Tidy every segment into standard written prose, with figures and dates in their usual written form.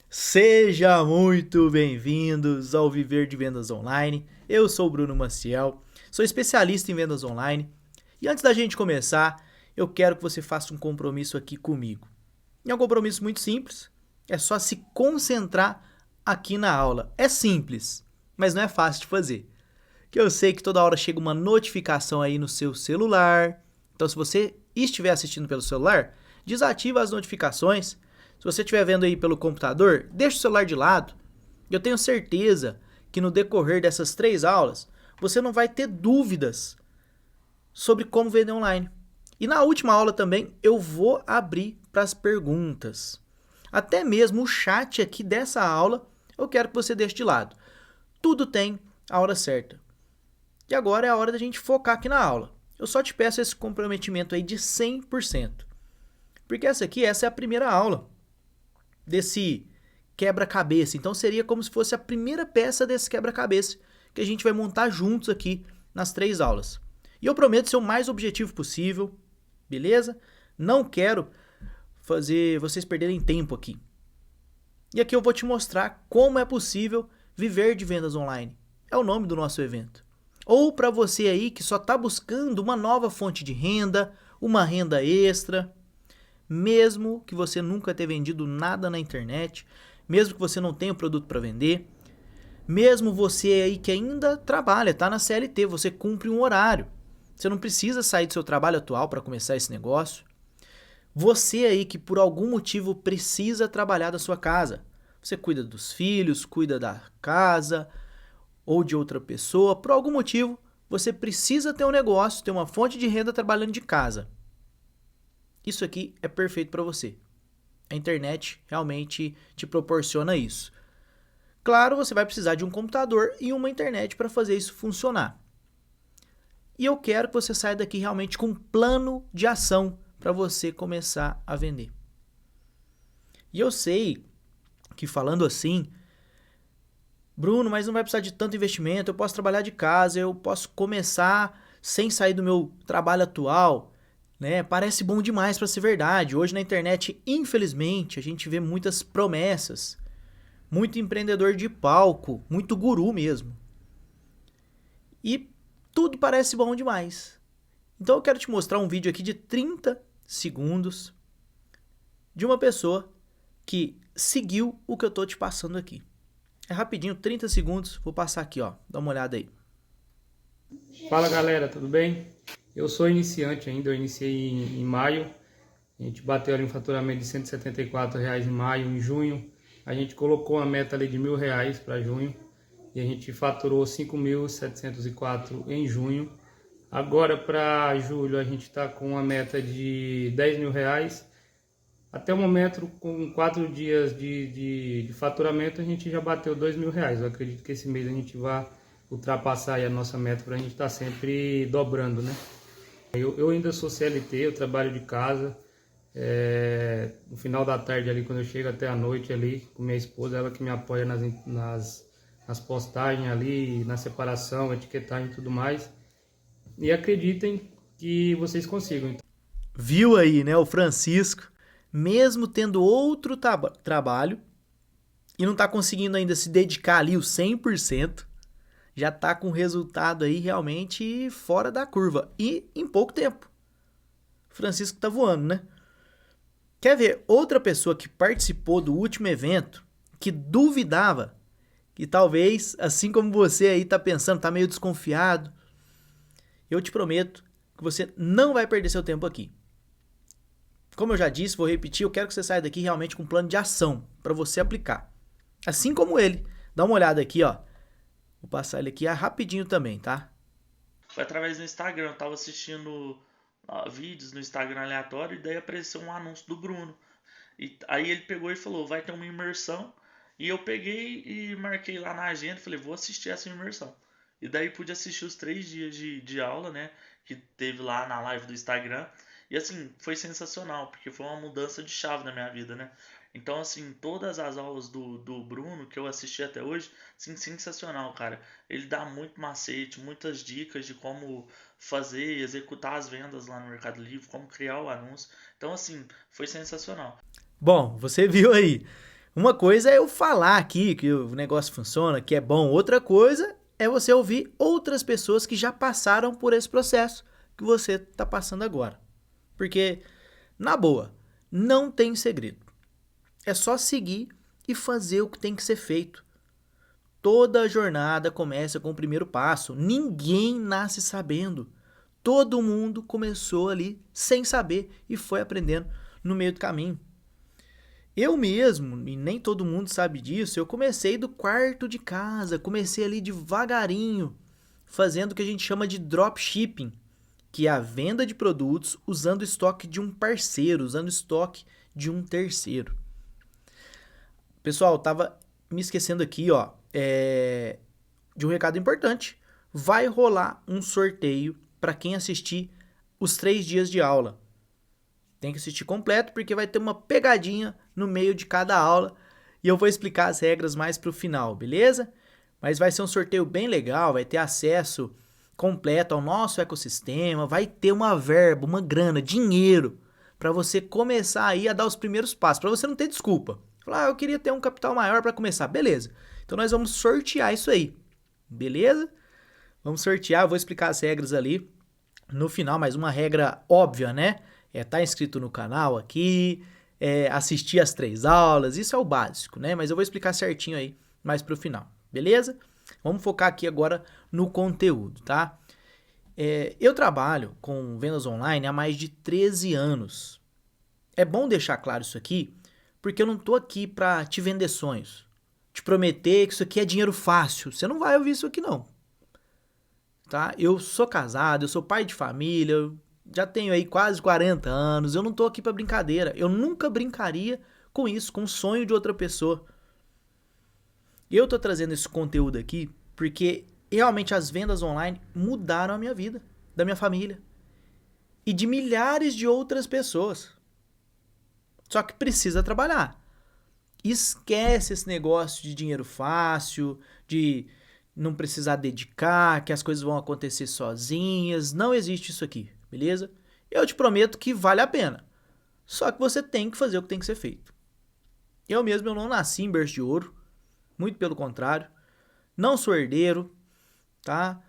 Seja muito bem-vindos ao Viver de Vendas Online. Eu sou o Bruno Maciel, sou especialista em vendas online. E antes da gente começar, eu quero que você faça um compromisso aqui comigo. É um compromisso muito simples, é só se concentrar aqui na aula. É simples, mas não é fácil de fazer. Que eu sei que toda hora chega uma notificação aí no seu celular. Então, se você estiver assistindo pelo celular, desativa as notificações. Se você estiver vendo aí pelo computador, deixa o celular de lado. Eu tenho certeza que no decorrer dessas 3 aulas, você não vai ter dúvidas sobre como vender online. E na última aula também eu vou abrir para as perguntas. Até mesmo o chat aqui dessa aula eu quero que você deixe de lado. Tudo tem a hora certa. E agora é a hora da gente focar aqui na aula. Eu só te peço esse comprometimento aí de 100%. Porque essa é a primeira aula desse quebra-cabeça. Então seria como se fosse a primeira peça desse quebra-cabeça que a gente vai montar juntos aqui nas 3 aulas. E eu prometo ser o mais objetivo possível, beleza? Não quero fazer vocês perderem tempo aqui. E aqui eu vou te mostrar como é possível viver de vendas online. É o nome do nosso evento. Ou para você aí que só está buscando uma nova fonte de renda, uma renda extra, mesmo que você nunca tenha vendido nada na internet, mesmo que você não tenha o produto para vender, mesmo você aí que ainda trabalha, está na CLT, você cumpre um horário. Você não precisa sair do seu trabalho atual para começar esse negócio. Você aí que por algum motivo precisa trabalhar da sua casa. Você cuida dos filhos, cuida da casa ou de outra pessoa. Por algum motivo, você precisa ter um negócio, ter uma fonte de renda trabalhando de casa. Isso aqui é perfeito para você. A internet realmente te proporciona isso. Claro, você vai precisar de um computador e uma internet para fazer isso funcionar. E eu quero que você saia daqui realmente com um plano de ação para você começar a vender. E eu sei que falando assim, Bruno, mas não vai precisar de tanto investimento, eu posso trabalhar de casa, eu posso começar sem sair do meu trabalho atual, né? Parece bom demais para ser verdade. Hoje na internet, infelizmente, a gente vê muitas promessas, muito empreendedor de palco, muito guru mesmo. E tudo parece bom demais. Então eu quero te mostrar um vídeo aqui de 30 segundos de uma pessoa que seguiu o que eu tô te passando aqui. É rapidinho, 30 segundos, vou passar aqui, ó. Dá uma olhada aí. Fala galera, tudo bem? Eu sou iniciante ainda, eu iniciei em maio. A gente bateu ali um faturamento de R$ 174 em maio. Em junho a gente colocou a meta ali de R$ 1.000 para junho e a gente faturou 5.704 em junho. Agora para julho a gente está com uma meta de R$ 10.000. Até o momento, com 4 dias de faturamento, a gente já bateu R$ 2.000. Eu acredito que esse mês a gente vai ultrapassar aí a nossa meta para a gente estar sempre dobrando, né? Eu ainda sou CLT, eu trabalho de casa. No final da tarde ali, quando eu chego até a noite ali com minha esposa, ela que me apoia nas postagens ali, na separação, etiquetagem e tudo mais. E acreditem que vocês consigam. Viu aí, né, o Francisco, mesmo tendo outro trabalho e não tá conseguindo ainda se dedicar ali o 100%, já tá com resultado aí realmente fora da curva e em pouco tempo. O Francisco tá voando, né? Quer ver outra pessoa que participou do último evento, que duvidava, que talvez, assim como você aí tá pensando, tá meio desconfiado, eu te prometo que você não vai perder seu tempo aqui. Como eu já disse, vou repetir, eu quero que você saia daqui realmente com um plano de ação para você aplicar. Assim como ele. Dá uma olhada aqui, ó. Vou passar ele aqui rapidinho também, tá? Foi através do Instagram. Eu tava assistindo vídeos no Instagram aleatório e daí apareceu um anúncio do Bruno. E aí ele pegou e falou, vai ter uma imersão. E eu peguei e marquei lá na agenda, falei, vou assistir essa imersão. E daí pude assistir os 3 dias de aula, né? Que teve lá na live do Instagram. E assim, foi sensacional, porque foi uma mudança de chave na minha vida, né? Então, assim, todas as aulas do Bruno que eu assisti até hoje, assim, sensacional, cara. Ele dá muito macete, muitas dicas de como fazer e executar as vendas lá no Mercado Livre, como criar o anúncio. Então, assim, foi sensacional. Bom, você viu aí. Uma coisa é eu falar aqui que o negócio funciona, que é bom. Outra coisa é você ouvir outras pessoas que já passaram por esse processo que você está passando agora. Porque, na boa, não tem segredo. É só seguir e fazer o que tem que ser feito. Toda jornada começa com o primeiro passo. Ninguém nasce sabendo. Todo mundo começou ali sem saber e foi aprendendo no meio do caminho. Eu mesmo, e nem todo mundo sabe disso, eu comecei do quarto de casa, comecei ali devagarinho, fazendo o que a gente chama de dropshipping, que é a venda de produtos usando o estoque de um parceiro, usando o estoque de um terceiro. Pessoal, tava me esquecendo aqui, ó, de um recado importante. Vai rolar um sorteio para quem assistir os 3 dias de aula. Tem que assistir completo porque vai ter uma pegadinha no meio de cada aula e eu vou explicar as regras mais pro final, beleza? Mas vai ser um sorteio bem legal, vai ter acesso completo ao nosso ecossistema, vai ter uma verba, uma grana, dinheiro para você começar aí a dar os primeiros passos, para você não ter desculpa. Falar, eu queria ter um capital maior para começar, beleza? Então nós vamos sortear isso aí, beleza? Vamos sortear, vou explicar as regras ali no final, mas uma regra óbvia, né? Tá inscrito no canal aqui, assistir as 3 aulas, isso é o básico, né? Mas eu vou explicar certinho aí mais pro final, beleza? Vamos focar aqui agora no conteúdo, tá? Eu trabalho com vendas online há mais de 13 anos. É bom deixar claro isso aqui, porque eu não tô aqui pra te vender sonhos, te prometer que isso aqui é dinheiro fácil. Você não vai ouvir isso aqui não, tá? Eu sou casado, eu sou pai de família, eu já tenho aí quase 40 anos, eu não tô aqui pra brincadeira. Eu nunca brincaria com isso, com o sonho de outra pessoa. Eu tô trazendo esse conteúdo aqui porque realmente as vendas online mudaram a minha vida, da minha família e de milhares de outras pessoas. Só que precisa trabalhar. Esquece esse negócio de dinheiro fácil, de não precisar dedicar, que as coisas vão acontecer sozinhas. Não existe isso aqui. Beleza? Eu te prometo que vale a pena. Só que você tem que fazer o que tem que ser feito. Eu mesmo não nasci em berço de ouro. Muito pelo contrário. Não sou herdeiro. Tá?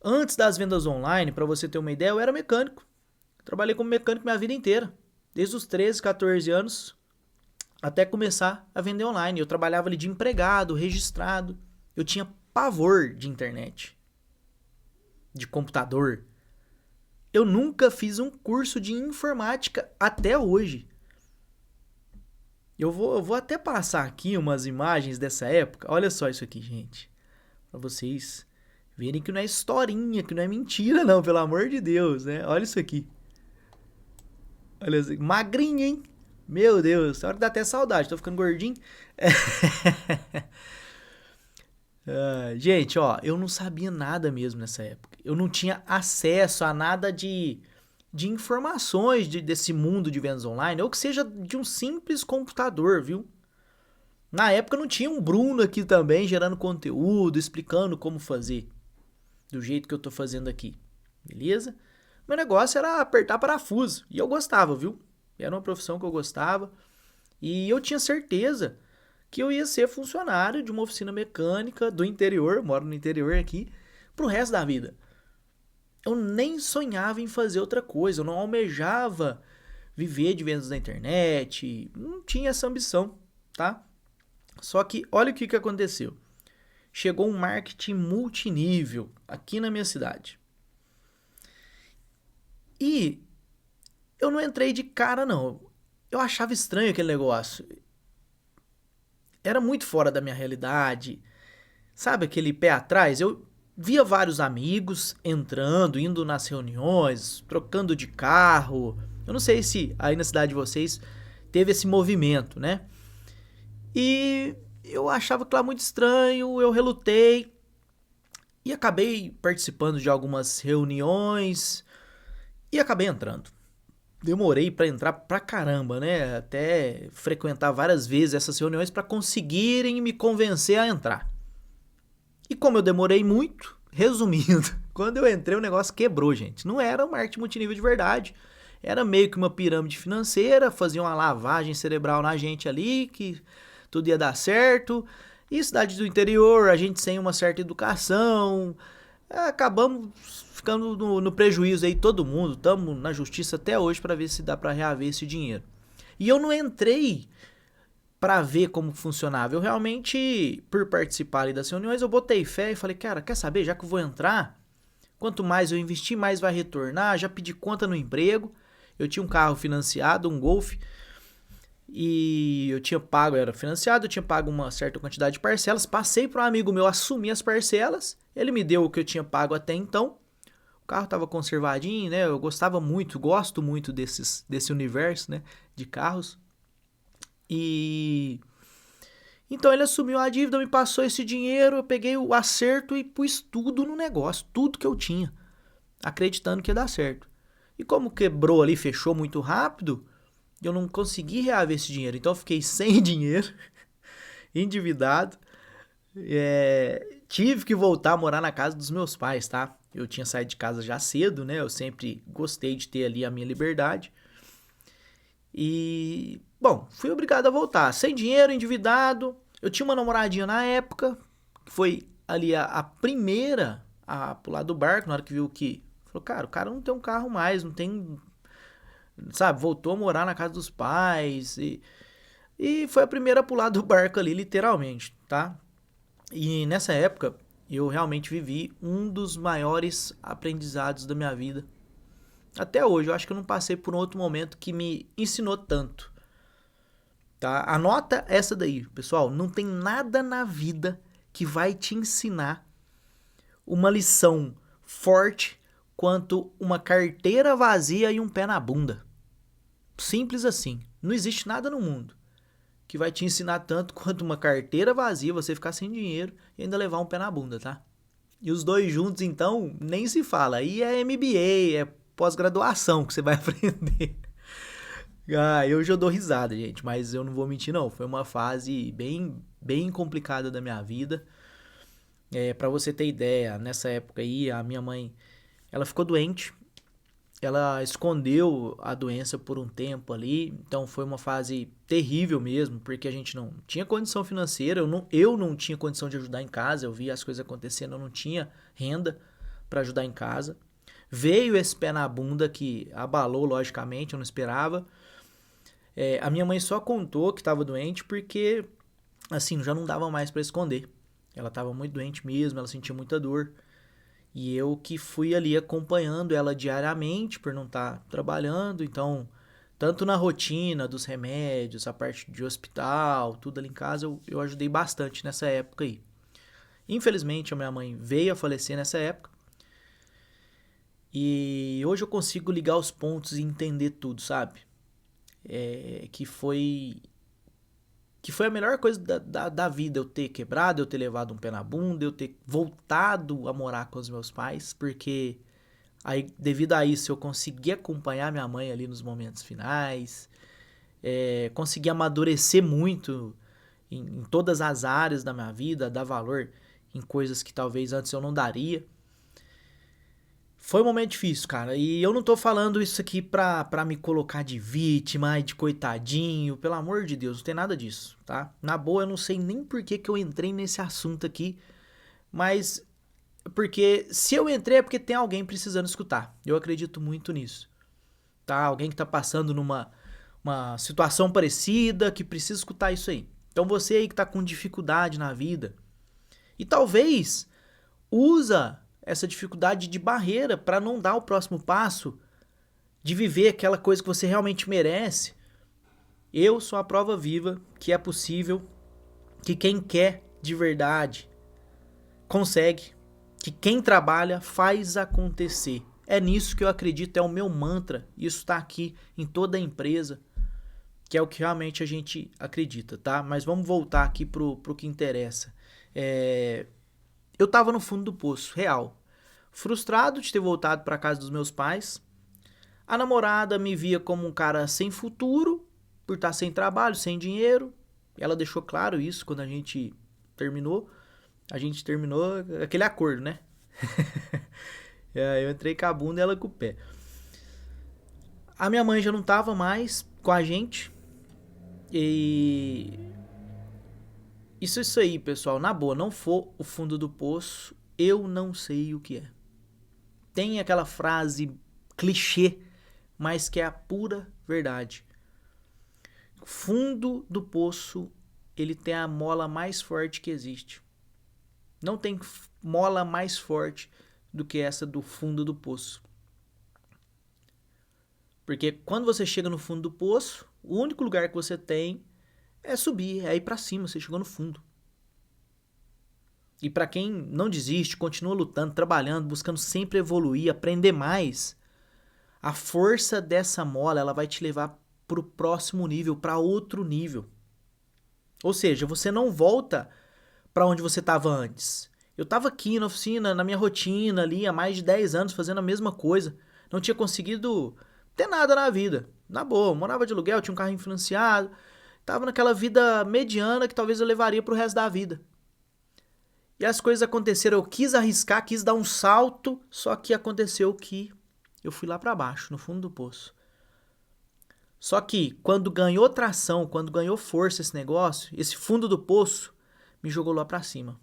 Antes das vendas online, para você ter uma ideia, eu era mecânico. Trabalhei como mecânico minha vida inteira. Desde os 13, 14 anos até começar a vender online. Eu trabalhava ali de empregado, registrado. Eu tinha pavor de internet. De computador. Eu nunca fiz um curso de informática até hoje. Eu vou até passar aqui umas imagens dessa época. Olha só isso aqui, gente. Pra vocês verem que não é historinha, que não é mentira não, pelo amor de Deus, né? Olha isso aqui. Olha isso aqui. Magrinho, hein? Meu Deus, hora que dá até saudade. Tô ficando gordinho. Gente, ó, eu não sabia nada mesmo nessa época. Eu não tinha acesso a nada de informações desse mundo de vendas online, ou que seja de um simples computador, viu? Na época não tinha um Bruno aqui também gerando conteúdo, explicando como fazer, do jeito que eu tô fazendo aqui, beleza? Meu negócio era apertar parafuso, e eu gostava, viu? Era uma profissão que eu gostava, e eu tinha certeza que eu ia ser funcionário de uma oficina mecânica do interior, moro no interior aqui, pro resto da vida. Eu nem sonhava em fazer outra coisa, eu não almejava viver de vendas na internet, não tinha essa ambição, tá? Só que olha o que aconteceu. Chegou um marketing multinível aqui na minha cidade. E eu não entrei de cara, não. Eu achava estranho aquele negócio. Era muito fora da minha realidade. Sabe aquele pé atrás? Eu via vários amigos entrando, indo nas reuniões, trocando de carro. Eu não sei se aí na cidade de vocês teve esse movimento, né? E eu achava aquilo lá muito estranho, eu relutei e acabei participando de algumas reuniões e acabei entrando. Demorei pra entrar pra caramba, né? Até frequentar várias vezes essas reuniões pra conseguirem me convencer a entrar. E como eu demorei muito, resumindo, quando eu entrei o negócio quebrou, gente. Não era um marketing multinível de verdade. Era meio que uma pirâmide financeira, fazia uma lavagem cerebral na gente ali, que tudo ia dar certo. E cidade do interior, a gente sem uma certa educação, acabamos ficando no prejuízo aí todo mundo. Estamos na justiça até hoje para ver se dá para reaver esse dinheiro. E eu não entrei para ver como funcionava. Eu realmente, por participar ali das reuniões, eu botei fé e falei, cara, quer saber? Já que eu vou entrar, quanto mais eu investir, mais vai retornar. Já pedi conta no emprego. Eu tinha um carro financiado, um Golf, e eu tinha pago, era financiado, eu tinha pago uma certa quantidade de parcelas. Passei para um amigo meu assumir as parcelas. Ele me deu o que eu tinha pago até então. O carro estava conservadinho, né? Eu gostava muito, gosto muito desse universo, né? De carros. E então ele assumiu a dívida, me passou esse dinheiro, eu peguei o acerto e pus tudo no negócio, tudo que eu tinha, acreditando que ia dar certo. E como quebrou ali, fechou muito rápido, eu não consegui reaver esse dinheiro. Então eu fiquei sem dinheiro, endividado. Tive que voltar a morar na casa dos meus pais, tá? Eu tinha saído de casa já cedo, né? Eu sempre gostei de ter ali a minha liberdade. E, bom, fui obrigado a voltar. Sem dinheiro, endividado. Eu tinha uma namoradinha na época, que foi ali a primeira a pular do barco, na hora que viu que... Falou, cara, o cara não tem um carro mais, não tem... Sabe, voltou a morar na casa dos pais. E foi a primeira a pular do barco ali, literalmente, tá? E nessa época, eu realmente vivi um dos maiores aprendizados da minha vida. Até hoje, eu acho que eu não passei por um outro momento que me ensinou tanto. Tá? Anota essa daí, pessoal. Não tem nada na vida que vai te ensinar uma lição forte quanto uma carteira vazia e um pé na bunda. Simples assim. Não existe nada no mundo que vai te ensinar tanto quanto uma carteira vazia, você ficar sem dinheiro e ainda levar um pé na bunda, tá? E os dois juntos, então, nem se fala. Aí é MBA, é pós-graduação que você vai aprender. Hoje eu dou risada, gente, mas eu não vou mentir, não. Foi uma fase bem complicada da minha vida. Pra você ter ideia, nessa época aí, a minha mãe, ela ficou doente. Ela escondeu a doença por um tempo ali, então foi uma fase terrível mesmo, porque a gente não tinha condição financeira, eu não tinha condição de ajudar em casa, eu via as coisas acontecendo, eu não tinha renda para ajudar em casa. Veio esse pé na bunda que abalou, logicamente, eu não esperava. A minha mãe só contou que estava doente porque, assim, já não dava mais para esconder. Ela estava muito doente mesmo, ela sentia muita dor. E eu que fui ali acompanhando ela diariamente por não estar trabalhando, então, tanto na rotina dos remédios, a parte de hospital, tudo ali em casa, eu ajudei bastante nessa época aí. Infelizmente, a minha mãe veio a falecer nessa época. E hoje eu consigo ligar os pontos e entender tudo, sabe? Que foi a melhor coisa da vida, eu ter quebrado, eu ter levado um pé na bunda, eu ter voltado a morar com os meus pais, porque aí, devido a isso eu consegui acompanhar minha mãe ali nos momentos finais, consegui amadurecer muito em todas as áreas da minha vida, dar valor em coisas que talvez antes eu não daria. Foi um momento difícil, cara, e eu não tô falando isso aqui pra me colocar de vítima, de coitadinho, pelo amor de Deus, não tem nada disso, tá? Na boa, eu não sei nem por que eu entrei nesse assunto aqui, mas porque se eu entrei é porque tem alguém precisando escutar, eu acredito muito nisso, tá? Alguém que tá passando numa situação parecida, que precisa escutar isso aí. Então você aí que tá com dificuldade na vida, e talvez usa essa dificuldade de barreira para não dar o próximo passo, de viver aquela coisa que você realmente merece. Eu sou a prova viva que é possível, que quem quer de verdade consegue, que quem trabalha faz acontecer. É nisso que eu acredito, é o meu mantra. Isso está aqui em toda a empresa, que é o que realmente a gente acredita, tá? Mas vamos voltar aqui pro que interessa. Eu tava no fundo do poço, real. Frustrado de ter voltado para casa dos meus pais. A namorada me via como um cara sem futuro, por estar sem trabalho, sem dinheiro. Ela deixou claro isso quando a gente terminou. A gente terminou aquele acordo, né? Eu entrei com a bunda e ela com o pé. A minha mãe já não tava mais com a gente. E Isso aí, pessoal. Na boa, não for o fundo do poço, eu não sei o que é. Tem aquela frase clichê, mas que é a pura verdade. Fundo do poço, ele tem a mola mais forte que existe. Não tem mola mais forte do que essa do fundo do poço. Porque quando você chega no fundo do poço, o único lugar que você tem é subir, é ir pra cima, você chegou no fundo. E pra quem não desiste, continua lutando, trabalhando, buscando sempre evoluir, aprender mais, a força dessa mola, ela vai te levar pro próximo nível, pra outro nível. Ou seja, você não volta pra onde você estava antes. Eu estava aqui na oficina, na minha rotina ali, há mais de 10 anos, fazendo a mesma coisa. Não tinha conseguido ter nada na vida. Na boa, eu morava de aluguel, tinha um carro financiado. Tava naquela vida mediana que talvez eu levaria pro resto da vida. E as coisas aconteceram, eu quis arriscar, quis dar um salto, só que aconteceu que eu fui lá pra baixo, no fundo do poço. Só que quando ganhou tração, quando ganhou força esse negócio, esse fundo do poço me jogou lá pra cima.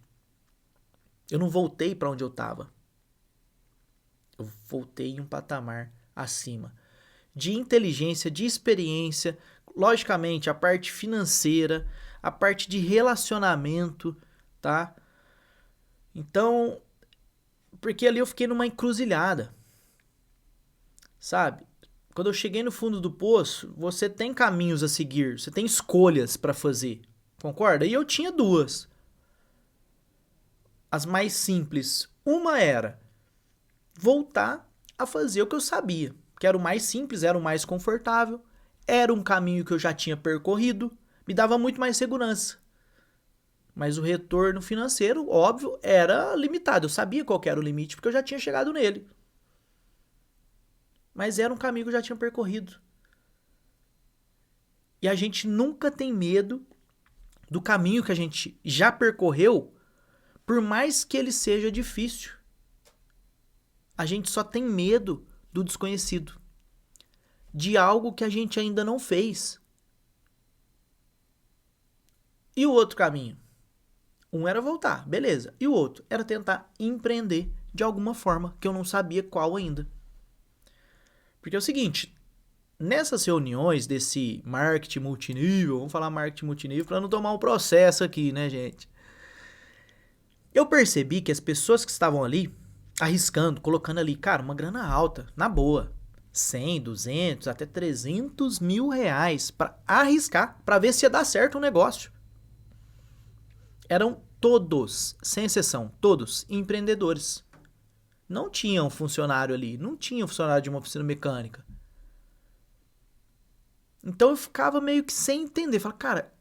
Eu não voltei pra onde eu tava. Eu voltei em um patamar acima. De inteligência, de experiência, logicamente a parte financeira, a parte de relacionamento, tá? Então, porque ali eu fiquei numa encruzilhada, sabe? Quando eu cheguei no fundo do poço, você tem caminhos a seguir, você tem escolhas pra fazer, concorda? E eu tinha duas. As mais simples. Uma era voltar a fazer o que eu sabia, que era o mais simples, era o mais confortável, era um caminho que eu já tinha percorrido, me dava muito mais segurança. Mas o retorno financeiro, óbvio, era limitado. Eu sabia qual era o limite, porque eu já tinha chegado nele. Mas era um caminho que eu já tinha percorrido. E a gente nunca tem medo do caminho que a gente já percorreu, por mais que ele seja difícil. A gente só tem medo do desconhecido, de algo que a gente ainda não fez. E o outro caminho? Um era voltar, beleza. E o outro era tentar empreender de alguma forma, que eu não sabia qual ainda. Porque é o seguinte, nessas reuniões desse marketing multinível, vamos falar marketing multinível para não tomar um processo aqui, né, gente? Eu percebi que as pessoas que estavam ali, arriscando, colocando ali, cara, uma grana alta, na boa, 100, 200, até 300 mil reais para arriscar, para ver se ia dar certo o negócio. Eram todos, sem exceção, todos empreendedores. Não tinha um funcionário ali, não tinha um funcionário de uma oficina mecânica. Então eu ficava meio que sem entender. Falei, cara,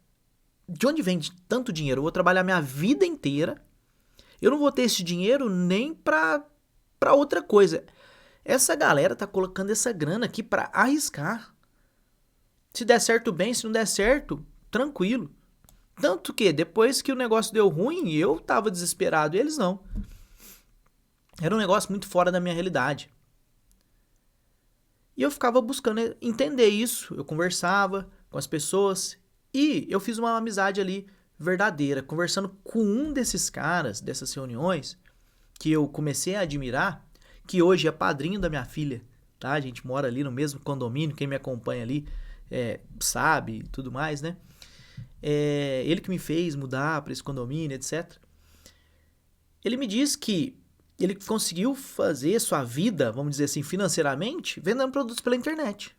de onde vem tanto dinheiro? Eu vou trabalhar minha vida inteira, eu não vou ter esse dinheiro nem pra outra coisa. Essa galera tá colocando essa grana aqui pra arriscar. Se der certo, bem, se não der certo, tranquilo. Tanto que depois que o negócio deu ruim, eu tava desesperado e eles não. Era um negócio muito fora da minha realidade. E eu ficava buscando entender isso. Eu conversava com as pessoas e eu fiz uma amizade ali verdadeira, conversando com um desses caras, dessas reuniões, que eu comecei a admirar, que hoje é padrinho da minha filha, tá? A gente mora ali no mesmo condomínio, quem me acompanha ali sabe e tudo mais, né? Ele que me fez mudar para esse condomínio, etc. Ele me diz que ele conseguiu fazer sua vida, vamos dizer assim, financeiramente, vendendo produtos pela internet.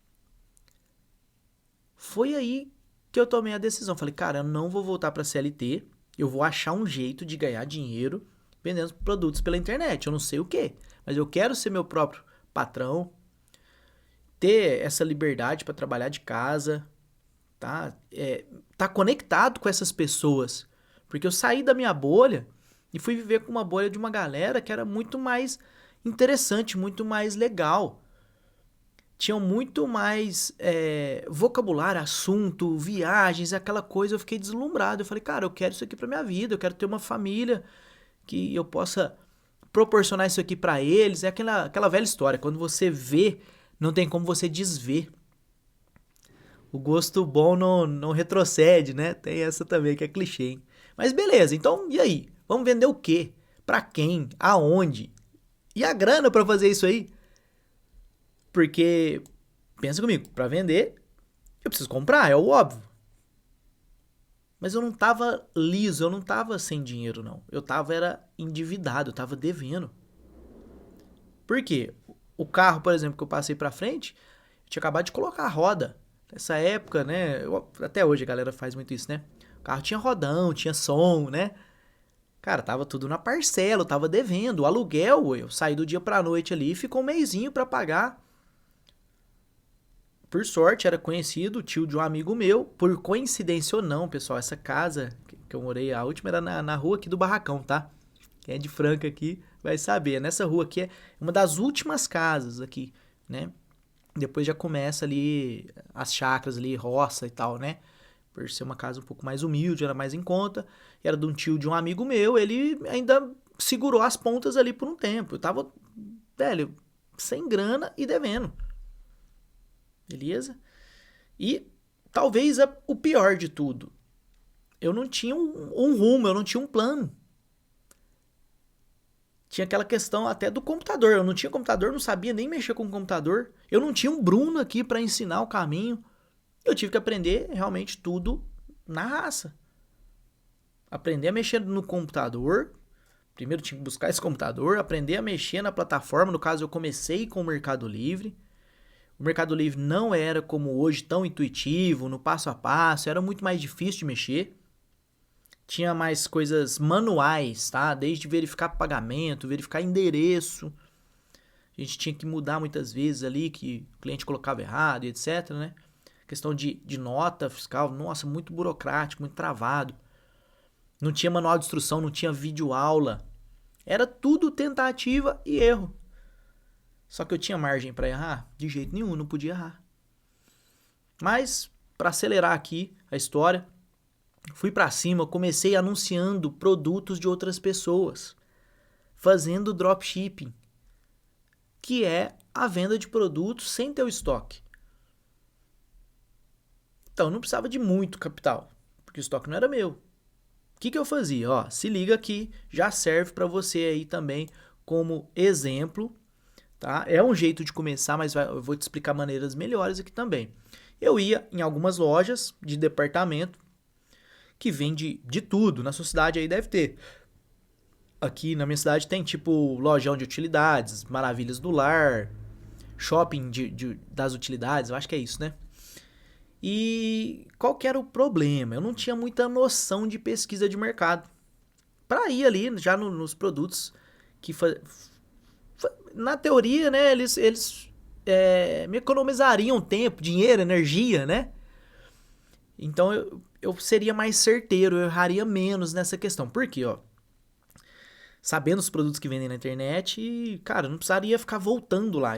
Foi aí que eu tomei a decisão. Falei, cara, eu não vou voltar para CLT, eu vou achar um jeito de ganhar dinheiro vendendo produtos pela internet. Eu não sei o quê, mas eu quero ser meu próprio patrão, ter essa liberdade para trabalhar de casa, tá? Tá conectado com essas pessoas. Porque eu saí da minha bolha e fui viver com uma bolha de uma galera que era muito mais interessante, muito mais legal. Tinham muito mais vocabulário, assunto, viagens, aquela coisa. Eu fiquei deslumbrado. Eu falei, cara, eu quero isso aqui pra minha vida. Eu quero ter uma família que eu possa proporcionar isso aqui pra eles. É aquela velha história. Quando você vê, não tem como você desver. O gosto bom não retrocede, né? Tem essa também que é clichê, hein? Mas beleza, então e aí? Vamos vender o quê? Pra quem? Aonde? E a grana pra fazer isso aí? Porque, pensa comigo, pra vender, eu preciso comprar, é o óbvio. Mas eu não tava liso, eu não tava sem dinheiro, não. Eu tava era endividado, eu tava devendo. Por quê? O carro, por exemplo, que eu passei pra frente, eu tinha acabado de colocar a roda. Nessa época, né? Até hoje a galera faz muito isso, né? O carro tinha rodão, tinha som, né? Cara, tava tudo na parcela, eu tava devendo. O aluguel, eu saí do dia pra noite ali e ficou um mesinho pra pagar. Por sorte, era conhecido, tio de um amigo meu. Por coincidência ou não, pessoal, essa casa que eu morei, a última era na rua aqui do Barracão, tá? Quem é de Franca aqui vai saber. Nessa rua aqui é uma das últimas casas aqui, né? Depois já começa ali as chácaras ali, roça e tal, né? Por ser uma casa um pouco mais humilde, era mais em conta. Era de um tio de um amigo meu, ele ainda segurou as pontas ali por um tempo. Eu tava, velho, sem grana e devendo. Beleza? E talvez o pior de tudo. Eu não tinha um rumo, eu não tinha um plano. Tinha aquela questão até do computador. Eu não tinha computador, não sabia nem mexer com o computador. Eu não tinha um Bruno aqui para ensinar o caminho. Eu tive que aprender realmente tudo na raça. Aprender a mexer no computador. Primeiro tinha que buscar esse computador, aprender a mexer na plataforma. No caso, eu comecei com o Mercado Livre. O Mercado Livre não era como hoje tão intuitivo, no passo a passo, era muito mais difícil de mexer. Tinha mais coisas manuais, tá? Desde verificar pagamento, verificar endereço. A gente tinha que mudar muitas vezes ali, que o cliente colocava errado e etc, né? Questão de nota fiscal, nossa, muito burocrático, muito travado. Não tinha manual de instrução, não tinha videoaula. Era tudo tentativa e erro. Só que eu tinha margem para errar? De jeito nenhum, não podia errar. Mas, para acelerar aqui a história, fui para cima, comecei anunciando produtos de outras pessoas, fazendo dropshipping, que é a venda de produtos sem ter o estoque. Então, eu não precisava de muito capital, porque o estoque não era meu. O que eu fazia? Ó, se liga aqui, já serve para você aí também como exemplo. Tá? É um jeito de começar, mas eu vou te explicar maneiras melhores aqui também. Eu ia em algumas lojas de departamento que vende de tudo. Na sua cidade aí deve ter. Aqui na minha cidade tem tipo lojão de utilidades, Maravilhas do Lar, shopping das utilidades, eu acho que é isso, né? E qual que era o problema? Eu não tinha muita noção de pesquisa de mercado. Para ir ali já nos produtos que na teoria, né, eles me economizariam tempo, dinheiro, energia, né? Então eu seria mais certeiro, eu erraria menos nessa questão. Por quê, ó? Sabendo os produtos que vendem na internet, cara, eu não precisaria ficar voltando lá.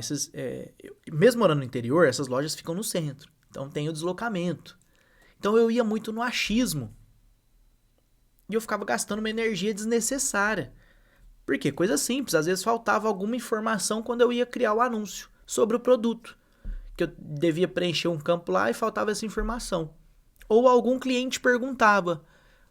Mesmo morando no interior, essas lojas ficam no centro. Então tem o deslocamento. Então eu ia muito no achismo. E eu ficava gastando uma energia desnecessária. Por quê? Coisa simples. Às vezes faltava alguma informação quando eu ia criar o anúncio sobre o produto. Que eu devia preencher um campo lá e faltava essa informação. Ou algum cliente perguntava,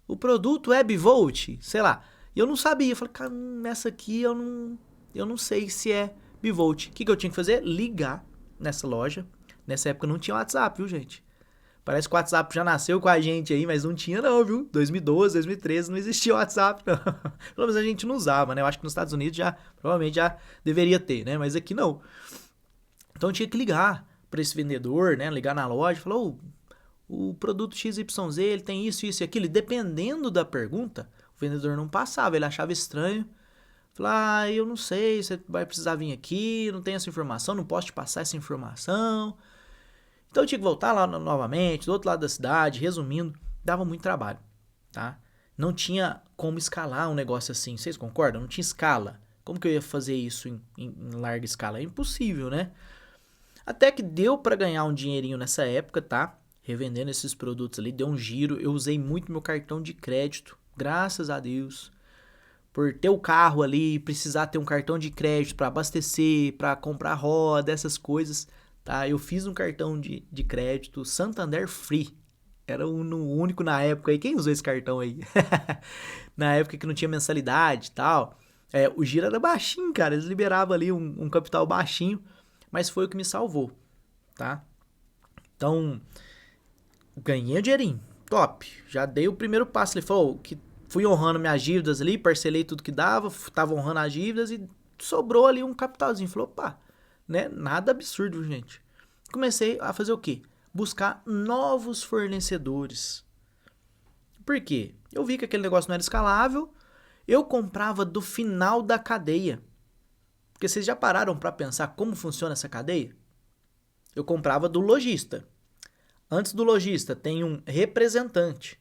o produto é bivolt? Sei lá. E eu não sabia. Eu falei, cara, nessa aqui eu não sei se é bivolt. O que eu tinha que fazer? Ligar nessa loja. Nessa época não tinha WhatsApp, viu, gente? Parece que o WhatsApp já nasceu com a gente aí, mas não tinha não, viu? 2012, 2013 não existia WhatsApp, não. Pelo menos a gente não usava, né? Eu acho que nos Estados Unidos provavelmente já deveria ter, né? Mas aqui não. Então eu tinha que ligar para esse vendedor, né? Ligar na loja e falar, o produto XYZ, ele tem isso, isso e aquilo. E dependendo da pergunta, o vendedor não passava, ele achava estranho. Falava, eu não sei, você vai precisar vir aqui, não tem essa informação, não posso te passar essa informação. Então eu tinha que voltar lá novamente, do outro lado da cidade, resumindo, dava muito trabalho, tá? Não tinha como escalar um negócio assim, vocês concordam? Não tinha escala. Como que eu ia fazer isso em larga escala? É impossível, né? Até que deu para ganhar um dinheirinho nessa época, tá? Revendendo esses produtos ali, deu um giro. Eu usei muito meu cartão de crédito, graças a Deus. Por ter o carro ali, precisar ter um cartão de crédito para abastecer, para comprar roda, essas coisas, tá? Eu fiz um cartão de crédito Santander Free. Era o único na época aí. Quem usou esse cartão aí? Na época que não tinha mensalidade e tal. O giro era baixinho, cara. Eles liberavam ali um capital baixinho. Mas foi o que me salvou, tá? Então, ganhei o dinheirinho. Top. Já dei o primeiro passo. Ele falou que fui honrando minhas dívidas ali. Parcelei tudo que dava. Tava honrando as dívidas e sobrou ali um capitalzinho. Falou, opa, né? Nada absurdo, gente. Comecei a fazer o quê? Buscar novos fornecedores. Por quê? Eu vi que aquele negócio não era escalável. Eu comprava do final da cadeia. Porque vocês já pararam para pensar como funciona essa cadeia? Eu comprava do lojista. Antes do lojista tem um representante.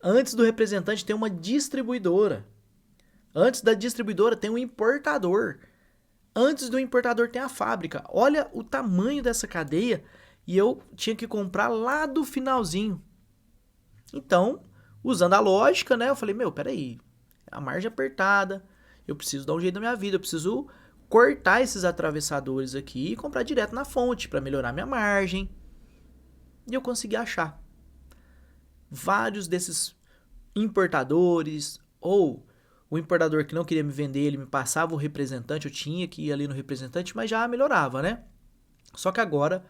Antes do representante tem uma distribuidora. Antes da distribuidora tem um importador. Antes do importador tem a fábrica. Olha o tamanho dessa cadeia e eu tinha que comprar lá do finalzinho. Então, usando a lógica, né? Eu falei, peraí, a margem apertada, eu preciso dar um jeito na minha vida, eu preciso cortar esses atravessadores aqui e comprar direto na fonte para melhorar minha margem. E eu consegui achar vários desses importadores ou o importador que não queria me vender, ele me passava o representante, eu tinha que ir ali no representante, mas já melhorava, né? Só que agora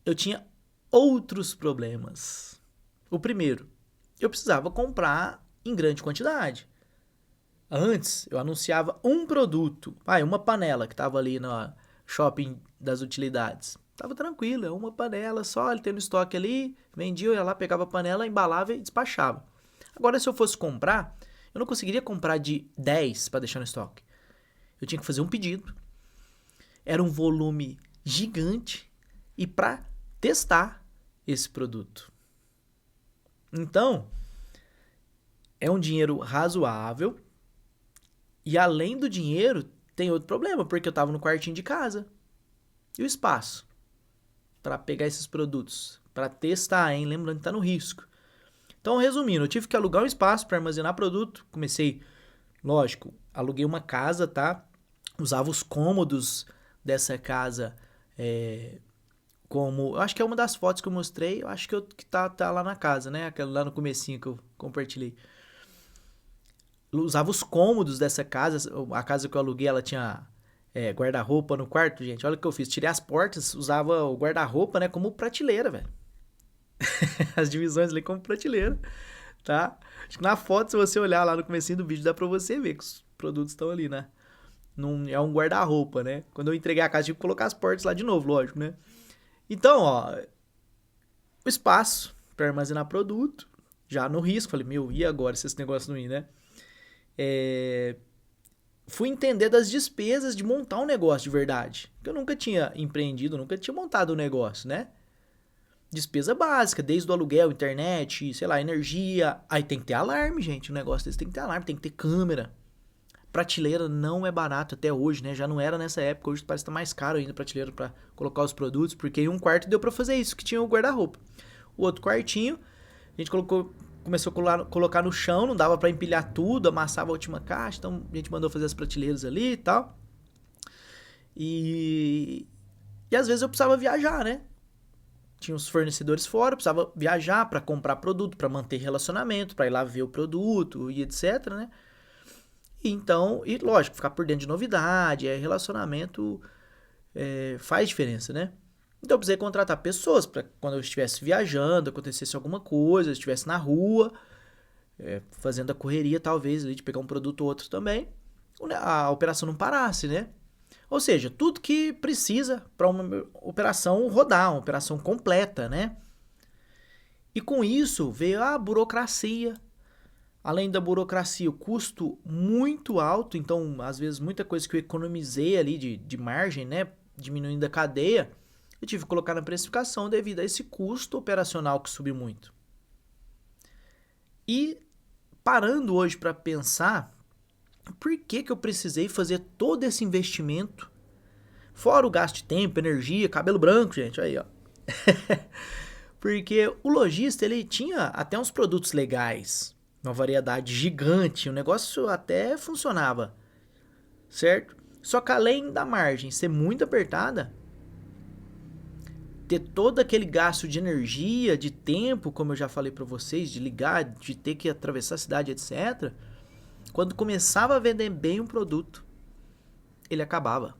eu tinha outros problemas. O primeiro, eu precisava comprar em grande quantidade. Antes, eu anunciava um produto, uma panela que estava ali no shopping das utilidades. Tava tranquilo, é uma panela só, ele tem no estoque ali, vendia, eu ia lá, pegava a panela, embalava e despachava. Agora, se eu fosse comprar, eu não conseguiria comprar de 10 para deixar no estoque. Eu tinha que fazer um pedido. Era um volume gigante e para testar esse produto. Então, é um dinheiro razoável e além do dinheiro, tem outro problema, porque eu estava no quartinho de casa. E o espaço para pegar esses produtos, para testar, hein? Lembrando que está no risco. Então, resumindo, eu tive que alugar um espaço para armazenar produto. Comecei, lógico, aluguei uma casa, tá? Usava os cômodos dessa casa como... Eu acho que é uma das fotos que eu mostrei. Eu acho que tá lá na casa, né? Aquela lá no comecinho que eu compartilhei. Eu usava os cômodos dessa casa. A casa que eu aluguei, ela tinha guarda-roupa no quarto, gente. Olha o que eu fiz. Tirei as portas, usava o guarda-roupa, né? Como prateleira, velho. As divisões ali como prateleira, tá? Acho que na foto, se você olhar lá no comecinho do vídeo, dá pra você ver que os produtos estão ali, né? Não é um guarda-roupa, né? Quando eu entreguei a casa, tive que colocar as portas lá de novo, lógico, né? Então, ó, o espaço para armazenar produto, já no risco, falei, e agora se esse negócio não ir, né? Fui entender das despesas de montar um negócio de verdade. Porque eu nunca tinha empreendido, nunca tinha montado um negócio, né? Despesa básica, desde o aluguel, internet, sei lá, energia. Aí tem que ter alarme, gente. O negócio desse tem que ter alarme, tem que ter câmera. Prateleira não é barato até hoje, né? Já não era nessa época. Hoje parece que tá mais caro ainda prateleira para colocar os produtos, porque em um quarto deu para fazer isso, que tinha o guarda-roupa. O outro quartinho, a gente começou a colocar no chão, não dava para empilhar tudo, amassava a última caixa, então a gente mandou fazer as prateleiras ali e tal. E às vezes eu precisava viajar, né? Tinha os fornecedores fora, eu precisava viajar para comprar produto, para manter relacionamento, para ir lá ver o produto e etc, né? Então, e lógico, ficar por dentro de novidade, relacionamento faz diferença, né? Então eu precisei contratar pessoas para quando eu estivesse viajando, acontecesse alguma coisa, eu estivesse na rua, fazendo a correria talvez ali de pegar um produto ou outro também, a operação não parasse, né? Ou seja, tudo que precisa para uma operação rodar, uma operação completa, né? E com isso veio a burocracia. Além da burocracia, o custo muito alto. Então, às vezes, muita coisa que eu economizei ali de margem, né? Diminuindo a cadeia, eu tive que colocar na precificação devido a esse custo operacional que subiu muito. E parando hoje para pensar... Por que eu precisei fazer todo esse investimento? Fora o gasto de tempo, energia, cabelo branco, gente, aí, ó. Porque o lojista, ele tinha até uns produtos legais, uma variedade gigante, o negócio até funcionava, certo? Só que além da margem ser muito apertada, ter todo aquele gasto de energia, de tempo, como eu já falei para vocês, de ligar, de ter que atravessar a cidade, etc. Quando começava a vender bem um produto, ele acabava.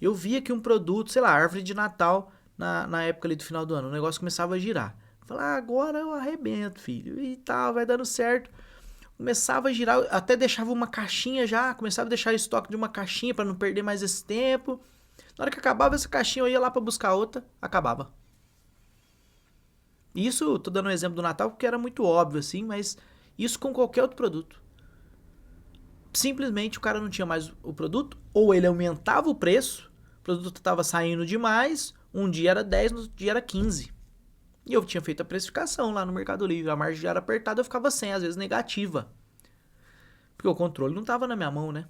Eu via que um produto, sei lá, árvore de Natal, na época ali do final do ano, o negócio começava a girar. Falar, agora eu arrebento, filho, e tal, vai dando certo. Começava a girar, até deixava uma caixinha já, começava a deixar estoque de uma caixinha para não perder mais esse tempo. Na hora que acabava essa caixinha, eu ia lá para buscar outra, acabava. Isso, tô dando um exemplo do Natal porque era muito óbvio assim, mas isso com qualquer outro produto. Simplesmente o cara não tinha mais o produto, ou ele aumentava o preço, o produto estava saindo demais, um dia era 10, no dia era 15. E eu tinha feito a precificação lá no Mercado Livre, a margem já era apertada, eu ficava sem, às vezes negativa. Porque o controle não estava na minha mão, né?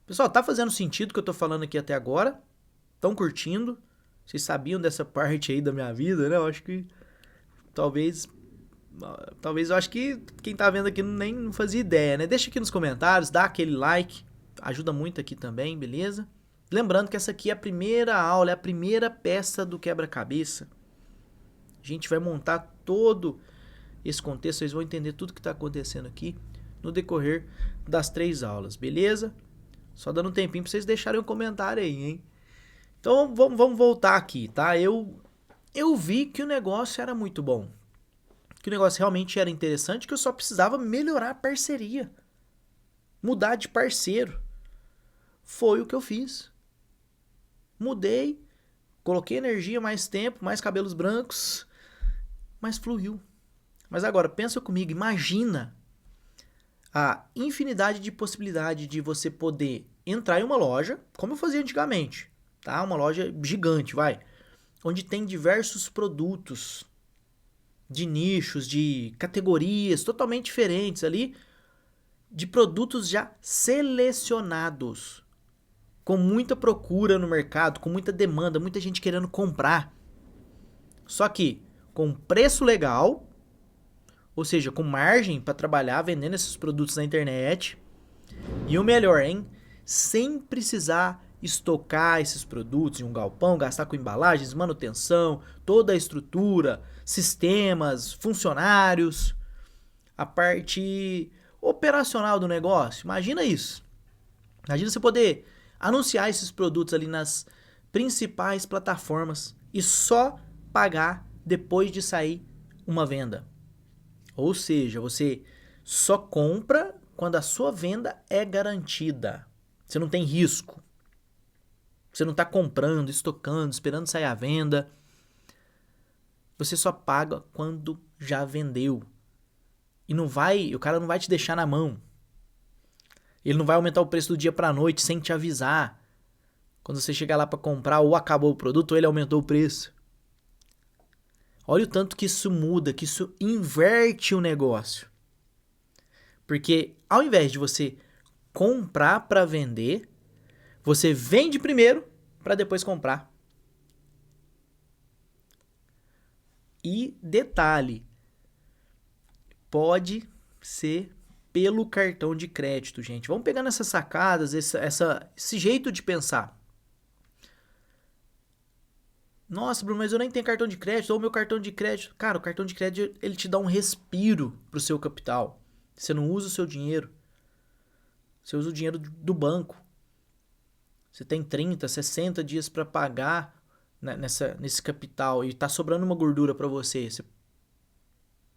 Pessoal, tá fazendo sentido o que eu tô falando aqui até agora? Estão curtindo? Vocês sabiam dessa parte aí da minha vida, né? Eu acho que talvez eu acho que quem tá vendo aqui nem não fazia ideia, né? Deixa aqui nos comentários, dá aquele like, ajuda muito aqui também, beleza? Lembrando que essa aqui é a primeira aula, é a primeira peça do quebra-cabeça. A gente vai montar todo esse contexto, vocês vão entender tudo que está acontecendo aqui no decorrer das 3 aulas, beleza? Só dando um tempinho para vocês deixarem um comentário aí, hein? Então vamos voltar aqui, tá? Eu vi que o negócio era muito bom, que o negócio realmente era interessante, que eu só precisava melhorar a parceria, mudar de parceiro. Foi o que eu fiz. Mudei, coloquei energia, mais tempo, mais cabelos brancos, mas fluiu. Mas agora, pensa comigo, imagina a infinidade de possibilidade de você poder entrar em uma loja, como eu fazia antigamente, tá? Uma loja gigante, vai, onde tem diversos produtos de nichos, de categorias totalmente diferentes ali, de produtos já selecionados, com muita procura no mercado, com muita demanda, muita gente querendo comprar. Só que com preço legal, ou seja, com margem para trabalhar vendendo esses produtos na internet. E o melhor, hein? Sem precisar estocar esses produtos em um galpão, gastar com embalagens, manutenção, toda a estrutura, sistemas, funcionários, a parte operacional do negócio. Imagina isso. Imagina você poder anunciar esses produtos ali nas principais plataformas e só pagar depois de sair uma venda. Ou seja, você só compra quando a sua venda é garantida. Você não tem risco. Você não está comprando, estocando, esperando sair a venda. Você só paga quando já vendeu. E o cara não vai te deixar na mão. Ele não vai aumentar o preço do dia para a noite sem te avisar. Quando você chegar lá para comprar, ou acabou o produto, ou ele aumentou o preço. Olha o tanto que isso muda, que isso inverte o negócio. Porque ao invés de você comprar para vender, você vende primeiro para depois comprar. E detalhe, pode ser pelo cartão de crédito, gente. Vamos pegando essas sacadas, esse jeito de pensar. Nossa, Bruno, mas eu nem tenho cartão de crédito, ou meu cartão de crédito. Cara, o cartão de crédito, ele te dá um respiro pro seu capital. Você não usa o seu dinheiro. Você usa o dinheiro do banco. Você tem 30, 60 dias para pagar nesse capital e tá sobrando uma gordura para você.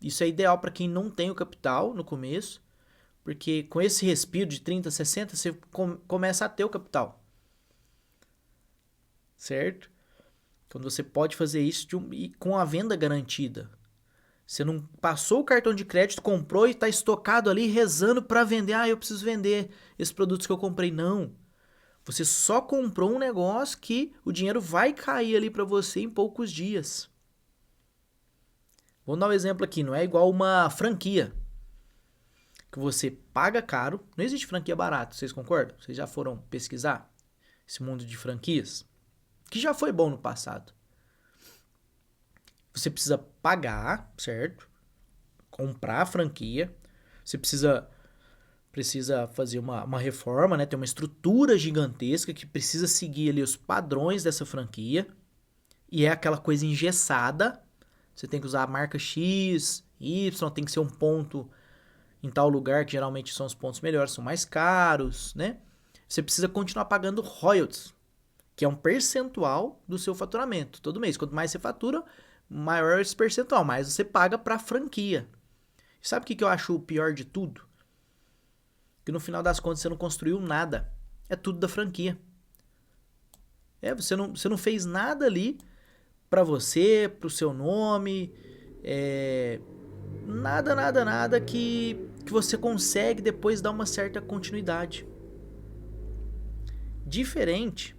Isso é ideal para quem não tem o capital no começo, porque com esse respiro de 30, 60, você começa a ter o capital. Certo? Quando você pode fazer isso com a venda garantida. Você não passou o cartão de crédito, comprou e está estocado ali rezando para vender. Ah, eu preciso vender esses produtos que eu comprei. Não. Você só comprou um negócio que o dinheiro vai cair ali para você em poucos dias. Vou dar um exemplo aqui. Não é igual uma franquia que você paga caro. Não existe franquia barata, vocês concordam? Vocês já foram pesquisar esse mundo de franquias? Que já foi bom no passado. Você precisa pagar, certo? Comprar a franquia. Você precisa precisa fazer uma reforma, né? Tem uma estrutura gigantesca que precisa seguir ali os padrões dessa franquia. E é aquela coisa engessada. Você tem que usar a marca X, Y, tem que ser um ponto em tal lugar, que geralmente são os pontos melhores, são mais caros, né? Você precisa continuar pagando royalties, que é um percentual do seu faturamento todo mês. Quanto mais você fatura, maior esse percentual, mais você paga para a franquia. E sabe o que eu acho o pior de tudo? Que no final das contas você não construiu nada. É tudo da franquia. Você não fez nada ali para você, pro seu nome, nada que você consegue depois dar uma certa continuidade. Diferente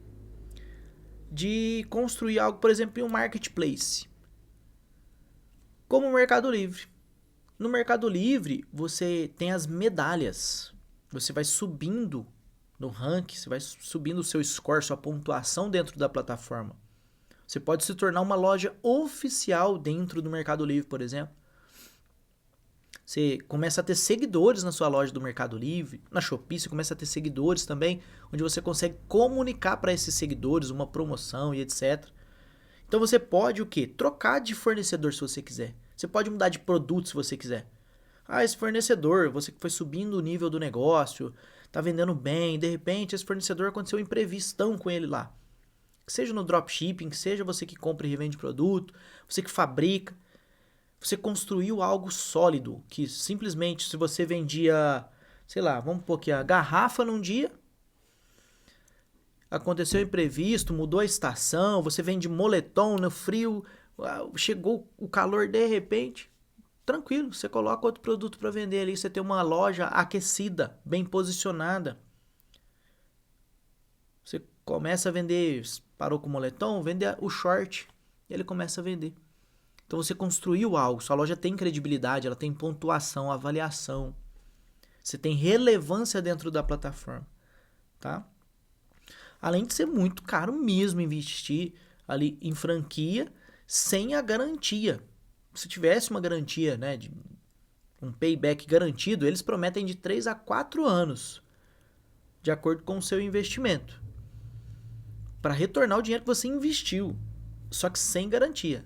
de construir algo, por exemplo, em um marketplace, como o Mercado Livre. No Mercado Livre, você tem as medalhas. Você vai subindo no ranking, você vai subindo o seu score, sua pontuação dentro da plataforma. Você pode se tornar uma loja oficial dentro do Mercado Livre, por exemplo. Você começa a ter seguidores na sua loja do Mercado Livre, na Shopee você começa a ter seguidores também, onde você consegue comunicar para esses seguidores uma promoção e etc. Então você pode o quê? Trocar de fornecedor se você quiser. Você pode mudar de produto se você quiser. Ah, esse fornecedor, você que foi subindo o nível do negócio, tá vendendo bem, de repente esse fornecedor aconteceu um imprevistão com ele lá. Que seja no dropshipping, que seja você que compra e revende produto, você que fabrica. Você construiu algo sólido, que simplesmente se você vendia, sei lá, vamos pôr aqui a garrafa num dia, aconteceu um imprevisto, mudou a estação, você vende moletom no frio, chegou o calor de repente, tranquilo, você coloca outro produto para vender ali, você tem uma loja aquecida, bem posicionada. Você começa a vender, parou com o moletom, vende o short, e ele começa a vender. Então você construiu algo, sua loja tem credibilidade, ela tem pontuação, avaliação. Você tem relevância dentro da plataforma, tá? Além de ser muito caro mesmo investir ali em franquia sem a garantia. Se tivesse uma garantia, né, de um payback garantido, eles prometem de 3 a 4 anos, de acordo com o seu investimento, para retornar o dinheiro que você investiu, só que sem garantia.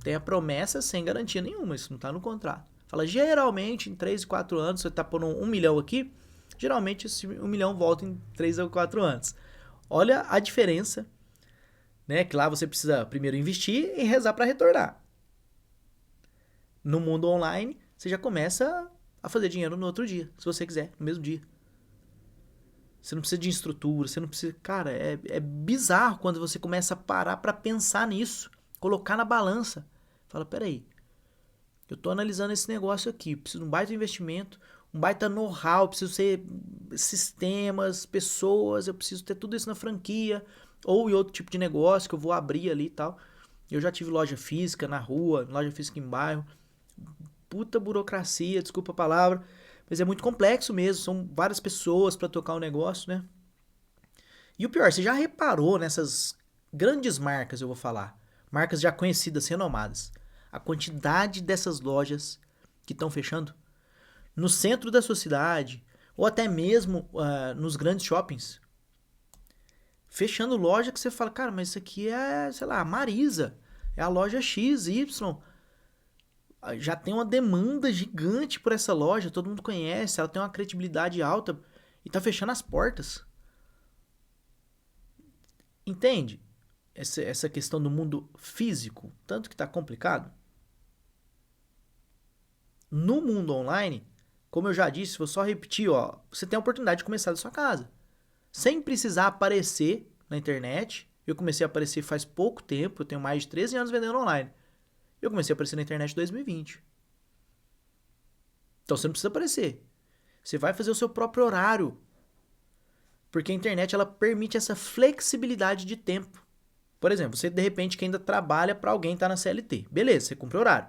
Tem a promessa sem garantia nenhuma, isso não está no contrato. Fala, geralmente em 3 e 4 anos, você está pondo 1 milhão aqui, geralmente esse 1 milhão volta em 3 ou 4 anos. Olha a diferença, né? Que lá você precisa primeiro investir e rezar para retornar. No mundo online, você já começa a fazer dinheiro no outro dia, se você quiser, no mesmo dia. Você não precisa de estrutura, você não precisa... Cara, é bizarro quando você começa a parar para pensar nisso, colocar na balança. Fala, peraí, eu tô analisando esse negócio aqui, preciso de um baita investimento, um baita know-how, preciso ser sistemas, pessoas, eu preciso ter tudo isso na franquia, ou em outro tipo de negócio que eu vou abrir ali e tal. Eu já tive loja física na rua, loja física em bairro, puta burocracia, desculpa a palavra, mas é muito complexo mesmo, são várias pessoas para tocar o negócio, né? E o pior, você já reparou nessas grandes marcas, eu vou falar, marcas já conhecidas, renomadas, a quantidade dessas lojas que estão fechando no centro da sua cidade, ou até mesmo nos grandes shoppings. Fechando loja que você fala, cara, mas isso aqui é, sei lá, a Marisa, é a loja XY. Já tem uma demanda gigante por essa loja, todo mundo conhece, ela tem uma credibilidade alta e tá fechando as portas. Entende? Essa questão do mundo físico, tanto que está complicado. No mundo online, como eu já disse, vou só repetir, ó, você tem a oportunidade de começar da sua casa, sem precisar aparecer na internet. Eu comecei a aparecer faz pouco tempo, eu tenho mais de 13 anos vendendo online. Eu comecei a aparecer na internet em 2020. Então você não precisa aparecer. Você vai fazer o seu próprio horário. Porque a internet ela permite essa flexibilidade de tempo. Por exemplo, você de repente que ainda trabalha para alguém que está na CLT. Beleza, você cumpre o horário.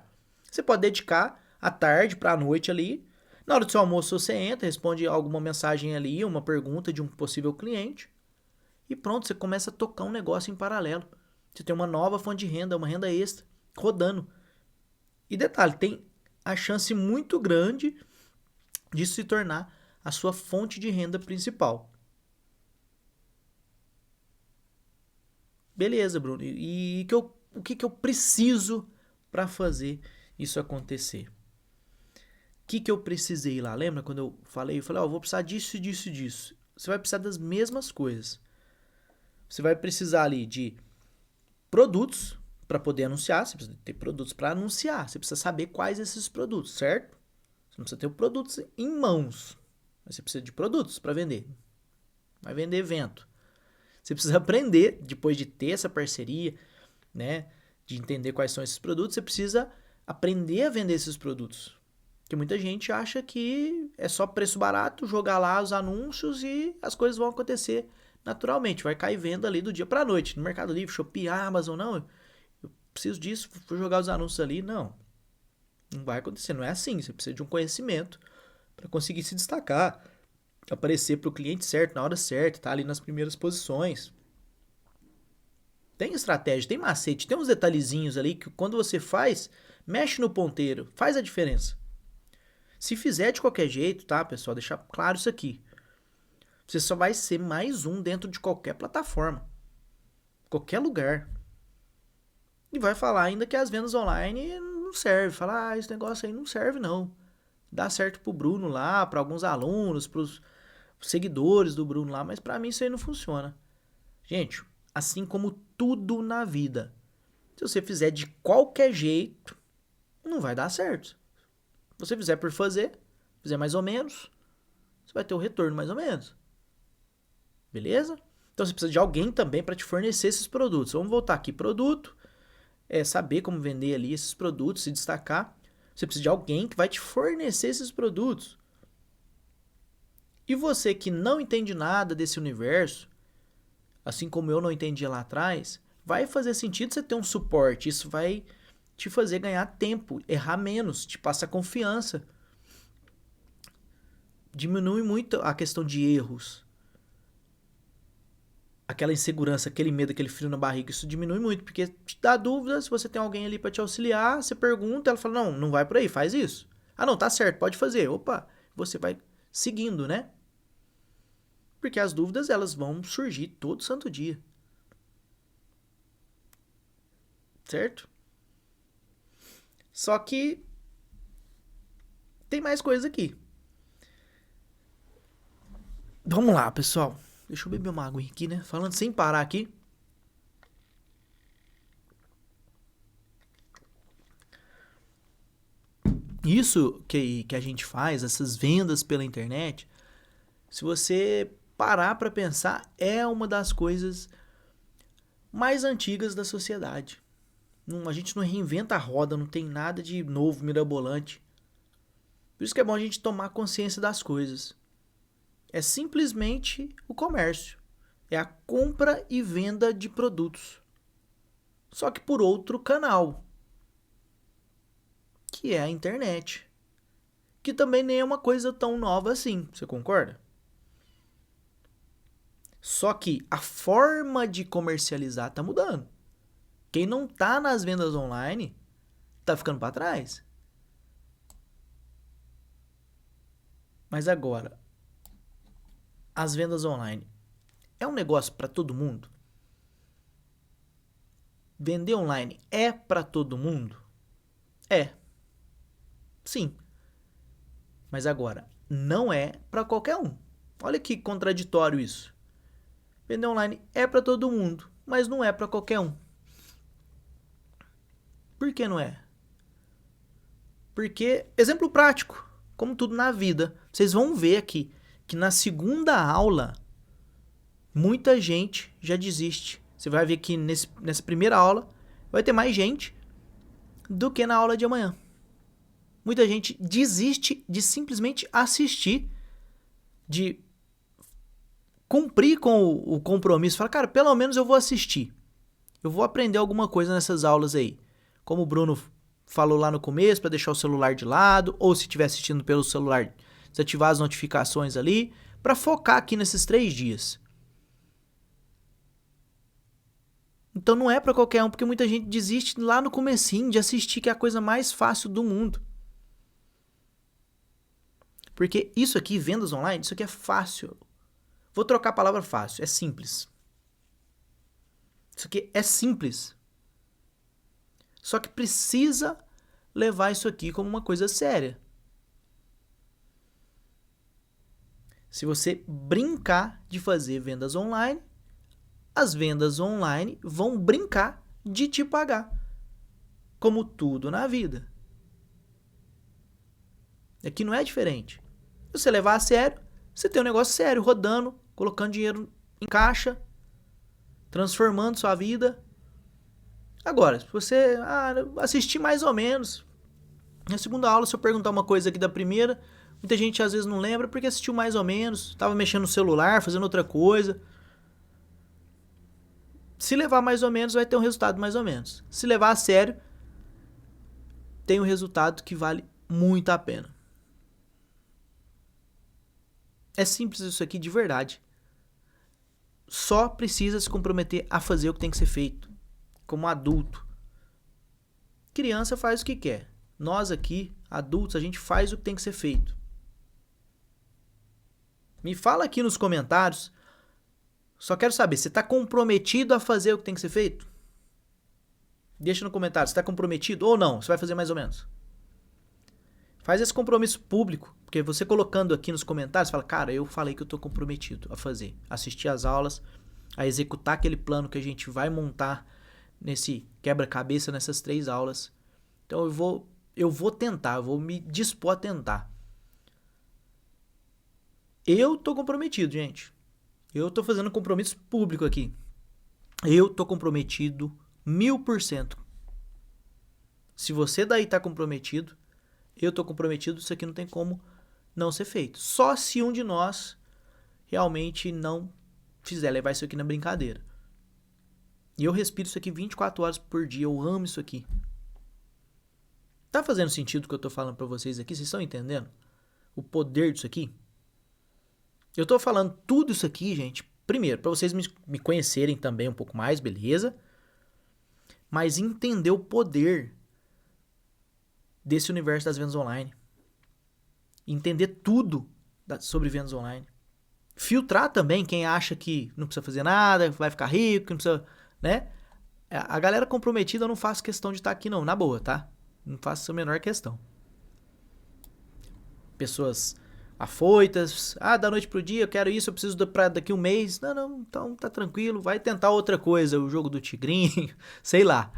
Você pode dedicar à tarde para a noite ali. Na hora do seu almoço você entra, responde alguma mensagem ali, uma pergunta de um possível cliente. E pronto, você começa a tocar um negócio em paralelo. Você tem uma nova fonte de renda, uma renda extra, rodando. E detalhe, tem a chance muito grande de se tornar a sua fonte de renda principal. Beleza, Bruno. E o que eu preciso para fazer isso acontecer? O que eu precisei lá? Lembra quando eu falei? Eu falei, vou precisar disso, disso, disso. Você vai precisar das mesmas coisas. Você vai precisar ali de produtos para poder anunciar. Você precisa ter produtos para anunciar. Você precisa saber quais esses produtos, certo? Você não precisa ter produtos em mãos. Mas você precisa de produtos para vender. Vai vender evento. Você precisa aprender, depois de ter essa parceria, né? De entender quais são esses produtos, você precisa aprender a vender esses produtos. Porque muita gente acha que é só preço barato, jogar lá os anúncios e as coisas vão acontecer naturalmente. Vai cair venda ali do dia para a noite. No Mercado Livre, Shopee, Amazon, não. Eu preciso disso, vou jogar os anúncios ali. Não. Não vai acontecer. Não é assim. Você precisa de um conhecimento para conseguir se destacar. Aparecer para o cliente certo, na hora certa, tá ali nas primeiras posições. Tem estratégia, tem macete, tem uns detalhezinhos ali que quando você faz, mexe no ponteiro, faz a diferença. Se fizer de qualquer jeito, tá, pessoal, deixar claro isso aqui. Você só vai ser mais um dentro de qualquer plataforma. Qualquer lugar. E vai falar ainda que as vendas online não servem. Falar, esse negócio aí não serve não. Dá certo pro Bruno lá, para alguns alunos, pros seguidores do Bruno lá, mas pra mim isso aí não funciona. Gente, assim como tudo na vida, se você fizer de qualquer jeito, não vai dar certo. Se você fizer por fazer, fizer mais ou menos, você vai ter o retorno mais ou menos. Beleza? Então você precisa de alguém também para te fornecer esses produtos. Vamos voltar aqui, produto, saber como vender ali esses produtos, se destacar. Você precisa de alguém que vai te fornecer esses produtos. E você que não entende nada desse universo, assim como eu não entendia lá atrás, vai fazer sentido você ter um suporte. Isso vai te fazer ganhar tempo, errar menos, te passa confiança. Diminui muito a questão de erros. Aquela insegurança, aquele medo, aquele frio na barriga, isso diminui muito, porque te dá dúvida, se você tem alguém ali para te auxiliar, você pergunta, ela fala, não vai por aí, faz isso. Ah, não, tá certo, pode fazer. Opa, você vai seguindo, né? Porque as dúvidas, elas vão surgir todo santo dia. Certo? Só que tem mais coisa aqui. Vamos lá, pessoal. Deixa eu beber uma água aqui, né? Falando sem parar aqui. Isso que a gente faz, essas vendas pela internet, se você parar para pensar, é uma das coisas mais antigas da sociedade. A gente não reinventa a roda, não tem nada de novo, mirabolante. Por isso que é bom a gente tomar consciência das coisas. É simplesmente o comércio. É a compra e venda de produtos. Só que por outro canal, que é a internet. Que também nem é uma coisa tão nova assim, você concorda? Só que a forma de comercializar tá mudando. Quem não tá nas vendas online tá ficando para trás. Mas agora, as vendas online é um negócio para todo mundo? Vender online é para todo mundo? É. Sim. Mas agora, não é para qualquer um. Olha que contraditório isso. Vender online é para todo mundo, mas não é para qualquer um. Por que não é? Porque, exemplo prático, como tudo na vida, vocês vão ver aqui que na segunda aula, muita gente já desiste. Você vai ver que nessa primeira aula vai ter mais gente do que na aula de amanhã. Muita gente desiste de simplesmente assistir, de cumprir com o compromisso. Fala, cara, pelo menos eu vou assistir. Eu vou aprender alguma coisa nessas aulas aí. Como o Bruno falou lá no começo, para deixar o celular de lado, ou se estiver assistindo pelo celular, desativar as notificações ali, para focar aqui nesses 3 dias. Então não é para qualquer um, porque muita gente desiste lá no comecinho de assistir, que é a coisa mais fácil do mundo. Porque isso aqui, vendas online, isso aqui é fácil. Vou trocar a palavra fácil, é simples. Isso aqui é simples. Só que precisa levar isso aqui como uma coisa séria. Se você brincar de fazer vendas online, as vendas online vão brincar de te pagar. Como tudo na vida. Aqui não é diferente. Se você levar a sério, você tem um negócio sério, rodando, colocando dinheiro em caixa, transformando sua vida. Agora, se você assistir mais ou menos, na segunda aula, se eu perguntar uma coisa aqui da primeira, muita gente às vezes não lembra porque assistiu mais ou menos, estava mexendo no celular, fazendo outra coisa. Se levar mais ou menos, vai ter um resultado mais ou menos. Se levar a sério, tem um resultado que vale muito a pena. É simples isso aqui de verdade. Só precisa se comprometer a fazer o que tem que ser feito. Como adulto. Criança faz o que quer. Nós aqui, adultos, a gente faz o que tem que ser feito. Me fala aqui nos comentários. Só quero saber, você está comprometido a fazer o que tem que ser feito? Deixa no comentário, você está comprometido ou não? Você vai fazer mais ou menos? Faz esse compromisso público, porque você colocando aqui nos comentários, fala, cara, eu falei que eu estou comprometido a fazer, assistir às aulas, a executar aquele plano que a gente vai montar nesse quebra-cabeça nessas 3 aulas. Então eu vou tentar, eu vou me dispor a tentar. Eu estou comprometido, gente. Eu estou fazendo um compromisso público aqui. Eu estou comprometido 1000%. Se você daí está comprometido, eu estou comprometido, isso aqui não tem como não ser feito. Só se um de nós realmente não fizer levar isso aqui na brincadeira. E eu respiro isso aqui 24 horas por dia, eu amo isso aqui. Tá fazendo sentido o que eu estou falando para vocês aqui? Vocês estão entendendo? O poder disso aqui? Eu estou falando tudo isso aqui, gente, primeiro, para vocês me conhecerem também um pouco mais, beleza? Mas entender o poder desse universo das vendas online. Entender tudo sobre vendas online. Filtrar também quem acha que não precisa fazer nada, vai ficar rico, que não precisa, né? A galera comprometida eu não faço questão de estar aqui não, na boa, tá? Não faço a menor questão. Pessoas afoitas, da noite pro dia, eu quero isso, eu preciso pra daqui um mês. Não, então tá tranquilo, vai tentar outra coisa, o jogo do tigrinho, sei lá.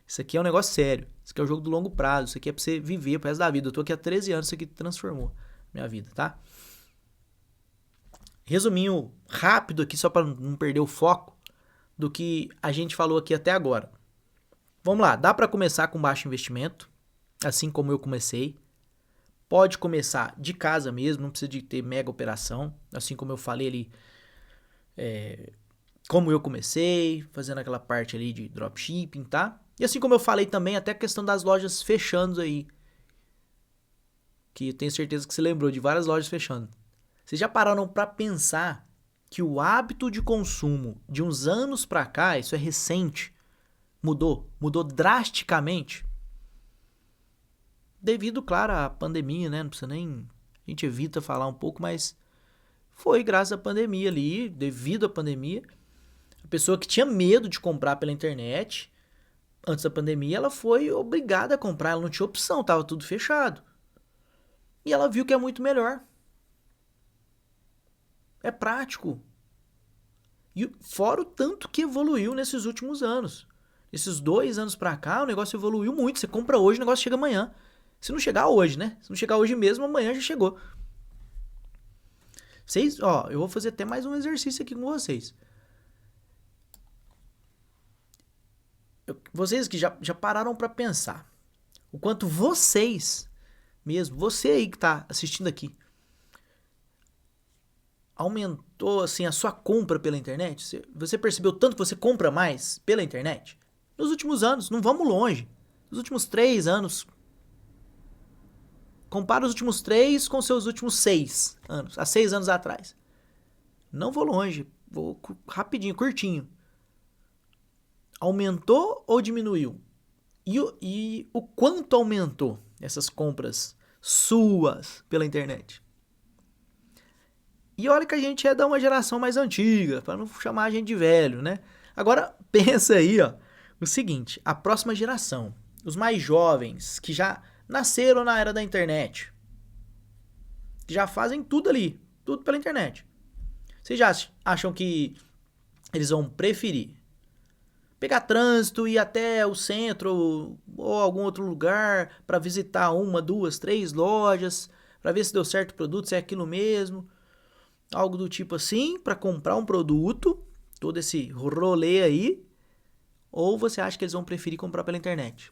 Isso aqui é um negócio sério. Isso aqui é o jogo do longo prazo. Isso aqui é pra você viver pro resto da vida. Eu tô aqui há 13 anos, isso aqui transformou minha vida, tá? Resuminho rápido aqui, só para não perder o foco do que a gente falou aqui até agora. Vamos lá, dá para começar com baixo investimento, assim como eu comecei. Pode começar de casa mesmo, não precisa de ter mega operação, assim como eu falei ali, como eu comecei, fazendo aquela parte ali de dropshipping, tá? E assim como eu falei também, até a questão das lojas fechando aí, que eu tenho certeza que você lembrou de várias lojas fechando. Vocês já pararam para pensar que o hábito de consumo de uns anos para cá, isso é recente, mudou drasticamente? Devido, claro, à pandemia, né? Não precisa nem... A gente evita falar um pouco, mas foi graças à pandemia ali, devido à pandemia. A pessoa que tinha medo de comprar pela internet, antes da pandemia, ela foi obrigada a comprar, ela não tinha opção, estava tudo fechado. E ela viu que é muito melhor. É prático. E fora o tanto que evoluiu nesses últimos anos. Esses 2 anos pra cá, o negócio evoluiu muito. Você compra hoje, o negócio chega amanhã. Se não chegar hoje, né? Se não chegar hoje mesmo, amanhã já chegou. Vocês, eu vou fazer até mais um exercício aqui com vocês. Vocês que já pararam pra pensar o quanto vocês mesmo, você aí que tá assistindo aqui, aumentou assim a sua compra pela internet? Você percebeu tanto que você compra mais pela internet? Nos últimos anos, não vamos longe. Nos últimos 3 anos. Compara os últimos 3 com seus últimos 6 anos. Há 6 anos atrás. Não vou longe. Vou rapidinho, curtinho. Aumentou ou diminuiu? E o quanto aumentou essas compras suas pela internet. E olha que a gente é da uma geração mais antiga, para não chamar a gente de velho, né? Agora pensa aí, ó, o seguinte, a próxima geração, os mais jovens que já nasceram na era da internet, que já fazem tudo ali, tudo pela internet. Vocês já acham que eles vão preferir pegar trânsito e ir até o centro ou algum outro lugar para visitar uma, duas, três lojas, para ver se deu certo o produto, se é aquilo mesmo, algo do tipo assim, para comprar um produto, todo esse rolê aí, ou você acha que eles vão preferir comprar pela internet?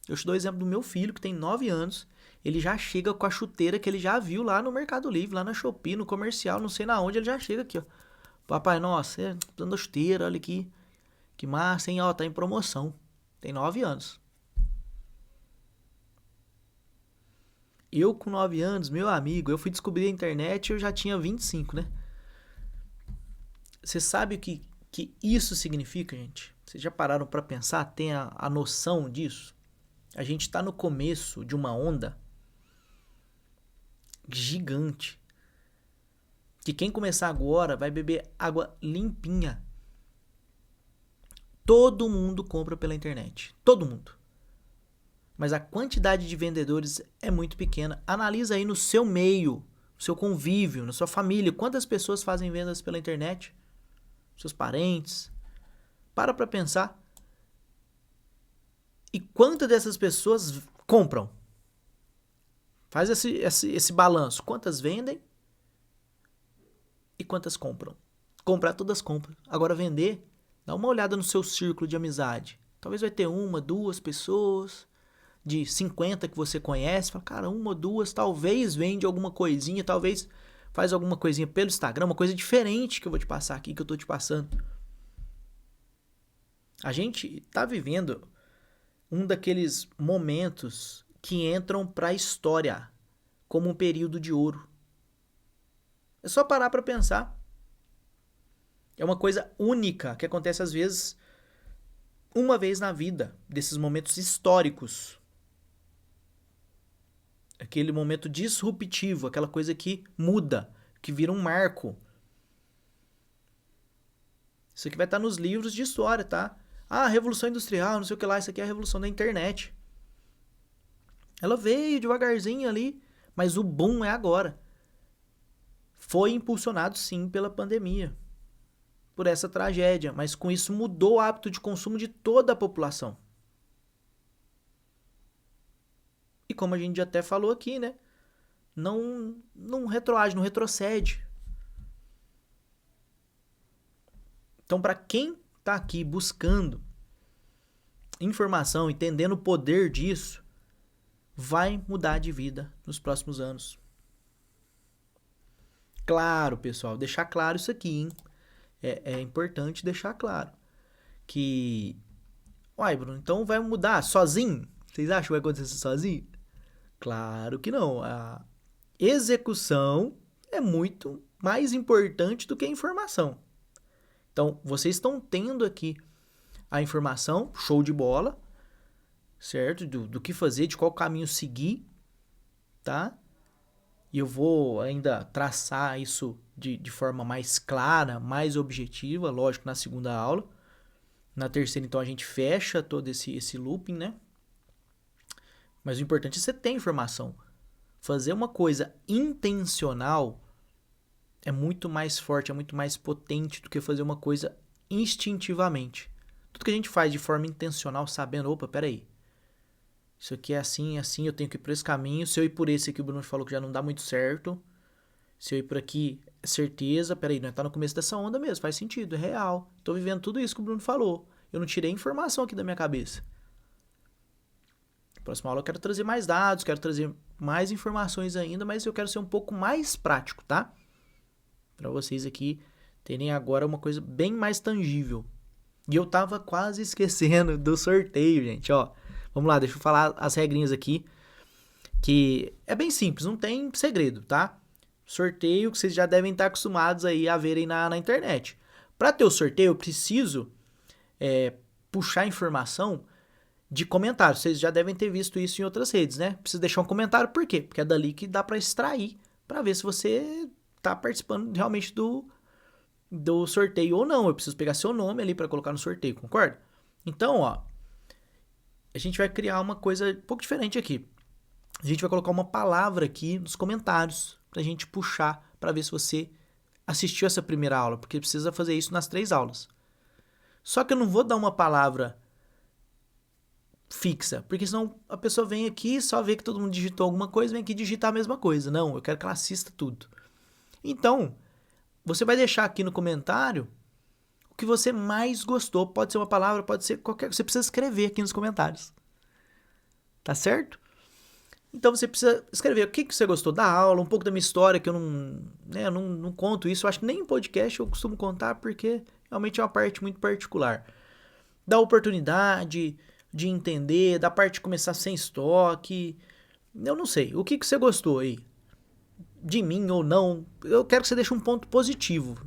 Eu te dou o exemplo do meu filho, que tem 9 anos, ele já chega com a chuteira que ele já viu lá no Mercado Livre, lá na Shopee, no comercial, não sei na onde, ele já chega aqui, ó. Papai, nossa, precisando da chuteira, olha aqui. Que massa, hein? Ó, tá em promoção. Tem 9 anos. Eu com 9 anos, meu amigo, eu fui descobrir a internet e eu já tinha 25, né? Você sabe o que isso significa, gente? Vocês já pararam pra pensar? Tem a noção disso? A gente tá no começo de uma onda gigante. Que quem começar agora vai beber água limpinha. Todo mundo compra pela internet. Todo mundo. Mas a quantidade de vendedores é muito pequena. Analisa aí no seu meio, no seu convívio, na sua família. Quantas pessoas fazem vendas pela internet? Seus parentes. Para pensar. E quantas dessas pessoas compram? Faz esse balanço. Quantas vendem? E quantas compram? Comprar todas compram. Agora vender... Dá uma olhada no seu círculo de amizade. Talvez vai ter uma, duas pessoas de 50 que você conhece. Fala, cara, uma ou duas, talvez vende alguma coisinha, talvez faz alguma coisinha pelo Instagram, uma coisa diferente que eu vou te passar aqui, que eu tô te passando. A gente tá vivendo um daqueles momentos que entram pra história como um período de ouro. É só parar pra pensar. É uma coisa única que acontece às vezes uma vez na vida, desses momentos históricos. Aquele momento disruptivo, aquela coisa que muda, que vira um marco. Isso aqui vai estar nos livros de história, tá? Ah, Revolução Industrial, não sei o que lá, isso aqui é a revolução da internet. Ela veio devagarzinho ali, mas o boom é agora. Foi impulsionado sim pela pandemia. Por essa tragédia, mas com isso mudou o hábito de consumo de toda a população. E como a gente até falou aqui, né? Não retroage, não retrocede. Então, para quem está aqui buscando informação, entendendo o poder disso, vai mudar de vida nos próximos anos. Claro, pessoal, deixar claro isso aqui, hein? É importante deixar claro que... Uai, Bruno, então vai mudar sozinho? Vocês acham que vai acontecer sozinho? Claro que não. A execução é muito mais importante do que a informação. Então, vocês estão tendo aqui a informação, show de bola, certo? Do que fazer, de qual caminho seguir, tá? E eu vou ainda traçar isso de forma mais clara, mais objetiva, lógico, na segunda aula. Na terceira, então, a gente fecha todo esse looping, né? Mas o importante é você ter informação. Fazer uma coisa intencional é muito mais forte, é muito mais potente do que fazer uma coisa instintivamente. Tudo que a gente faz de forma intencional, sabendo, opa, peraí, isso aqui é assim, assim, eu tenho que ir por esse caminho. Se eu ir por esse aqui, o Bruno falou que já não dá muito certo. Se eu ir por aqui, é certeza. Peraí, não tá no começo dessa onda mesmo, faz sentido, é real. Tô vivendo tudo isso que o Bruno falou. Eu não tirei informação aqui da minha cabeça. Próxima aula eu quero trazer mais dados, quero trazer mais informações ainda, mas eu quero ser um pouco mais prático, tá? Para vocês aqui terem agora uma coisa bem mais tangível. E eu tava quase esquecendo do sorteio, gente, ó. Vamos lá, deixa eu falar as regrinhas aqui, que é bem simples, não tem segredo, tá? Sorteio que vocês já devem estar acostumados aí a verem na internet. Para ter o sorteio, eu preciso puxar informação de comentários. Vocês já devem ter visto isso em outras redes, né? Precisa deixar um comentário, por quê? Porque é dali que dá para extrair, para ver se você tá participando realmente do sorteio ou não. Eu preciso pegar seu nome ali para colocar no sorteio, concorda? Então, ó, a gente vai criar uma coisa um pouco diferente aqui. A gente vai colocar uma palavra aqui nos comentários pra gente puxar para ver se você assistiu essa primeira aula, porque precisa fazer isso nas 3 aulas. Só que eu não vou dar uma palavra fixa, porque senão a pessoa vem aqui, só vê que todo mundo digitou alguma coisa, vem aqui digitar a mesma coisa. Não, eu quero que ela assista tudo. Então, você vai deixar aqui no comentário o que você mais gostou. Pode ser uma palavra, pode ser qualquer... Você precisa escrever aqui nos comentários. Tá certo? Então você precisa escrever o que você gostou da aula, um pouco da minha história, que eu não conto isso. Eu acho que nem em podcast eu costumo contar, porque realmente é uma parte muito particular. Da oportunidade de entender, da parte de começar sem estoque. Eu não sei. O que você gostou aí? De mim ou não? Eu quero que você deixe um ponto positivo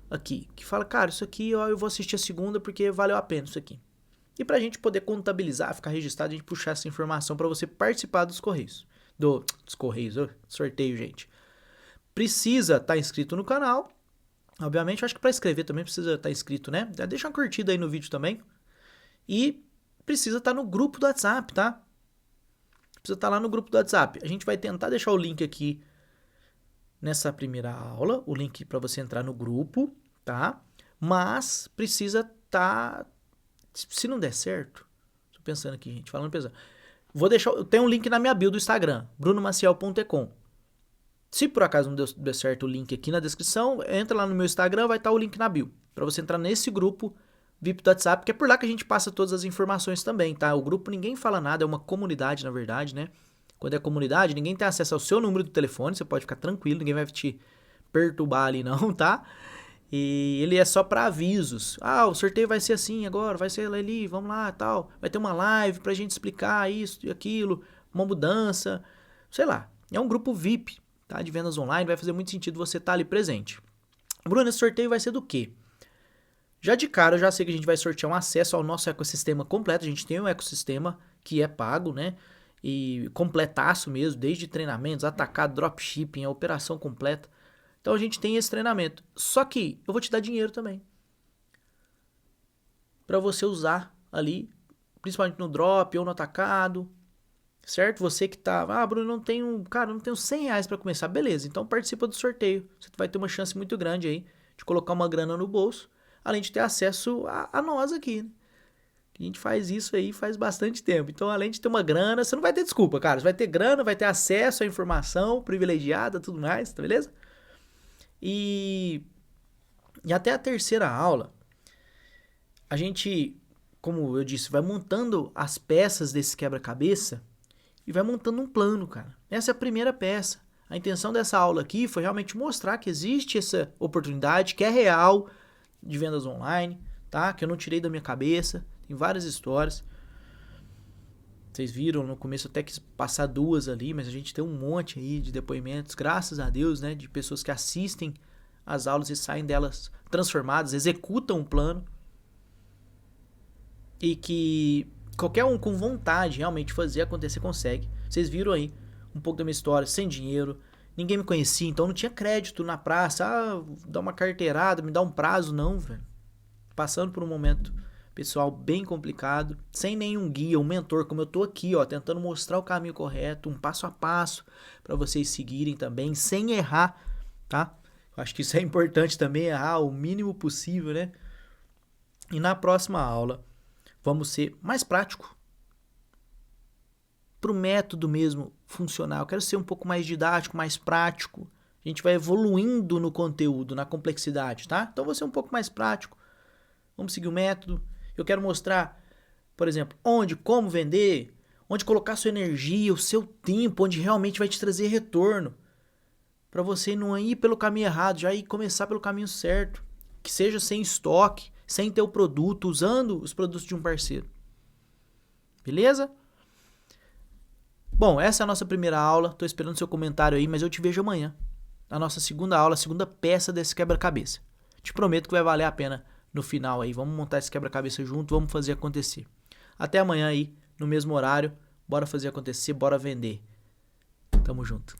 aqui. Que fala, cara, isso aqui ó, eu vou assistir a segunda porque valeu a pena isso aqui. E pra gente poder contabilizar, ficar registrado, a gente puxar essa informação para você participar dos correios. Dos correios, sorteio, gente. Precisa estar inscrito no canal. Obviamente, eu acho que para inscrever também precisa estar inscrito, né? Deixa uma curtida aí no vídeo também. E precisa estar no grupo do WhatsApp, tá? Precisa estar lá no grupo do WhatsApp. A gente vai tentar deixar o link aqui nessa primeira aula, o link para você entrar no grupo, tá? Mas precisa estar... Se não der certo, tô pensando aqui, gente, falando pesado. Vou deixar, tem um link na minha bio do Instagram, brunomaciel.com. Se por acaso não deu certo o link aqui na descrição, entra lá no meu Instagram, vai estar o link na bio, para você entrar nesse grupo VIP do WhatsApp, que é por lá que a gente passa todas as informações também, tá? O grupo ninguém fala nada, é uma comunidade, na verdade, né? Quando é comunidade, ninguém tem acesso ao seu número do telefone, você pode ficar tranquilo, ninguém vai te perturbar ali não, tá? E ele é só para avisos. Ah, o sorteio vai ser assim agora, vai ser ali, vamos lá, tal. Vai ter uma live pra gente explicar isso e aquilo, uma mudança, sei lá. É um grupo VIP, tá? De vendas online, vai fazer muito sentido você estar ali presente. Bruno, esse sorteio vai ser do quê? Já de cara, eu já sei que a gente vai sortear um acesso ao nosso ecossistema completo. A gente tem um ecossistema que é pago, né? E completaço mesmo, desde treinamentos, atacado, dropshipping, a operação completa. Então a gente tem esse treinamento. Só que eu vou te dar dinheiro também. Para você usar ali, principalmente no drop ou no atacado. Certo? Você que tá, Bruno, não tenho 100 reais para começar. Beleza, então participa do sorteio. Você vai ter uma chance muito grande aí de colocar uma grana no bolso, além de ter acesso a nós aqui, né? A gente faz isso aí faz bastante tempo. Então, além de ter uma grana, você não vai ter desculpa, cara. Você vai ter grana, vai ter acesso à informação privilegiada, tudo mais, tá beleza? E até a terceira aula, a gente, como eu disse, vai montando as peças desse quebra-cabeça e vai montando um plano, cara. Essa é a primeira peça. A intenção dessa aula aqui foi realmente mostrar que existe essa oportunidade, que é real, de vendas online, tá? Que eu não tirei da minha cabeça. Tem várias histórias. Vocês viram, no começo eu até quis passar 2 ali, mas a gente tem um monte aí de depoimentos, graças a Deus, né? De pessoas que assistem as aulas e saem delas transformadas, executam um plano. E que qualquer um com vontade realmente fazer acontecer consegue. Vocês viram aí um pouco da minha história, sem dinheiro, ninguém me conhecia, então não tinha crédito na praça, dá uma carteirada, me dá um prazo, não, velho. Passando por um momento pessoal bem complicado, sem nenhum guia, um mentor, como eu tô aqui, ó, tentando mostrar o caminho correto, um passo a passo para vocês seguirem também, sem errar, tá? Eu acho que isso é importante também, errar o mínimo possível, né? E na próxima aula, vamos ser mais prático, pro método mesmo funcionar. Eu quero ser um pouco mais didático, mais prático. A gente vai evoluindo no conteúdo, na complexidade, tá? Então, vou ser um pouco mais prático. Vamos seguir o método. Eu quero mostrar, por exemplo, onde, como vender, onde colocar sua energia, o seu tempo, onde realmente vai te trazer retorno. Para você não ir pelo caminho errado, já ir começar pelo caminho certo. Que seja sem estoque, sem ter o produto, usando os produtos de um parceiro. Beleza? Bom, essa é a nossa primeira aula. Tô esperando seu comentário aí, mas eu te vejo amanhã. Na nossa segunda aula, a segunda peça desse quebra-cabeça. Te prometo que vai valer a pena no final aí. Vamos montar esse quebra-cabeça junto, vamos fazer acontecer. Até amanhã aí, no mesmo horário. Bora fazer acontecer, bora vender. Tamo junto.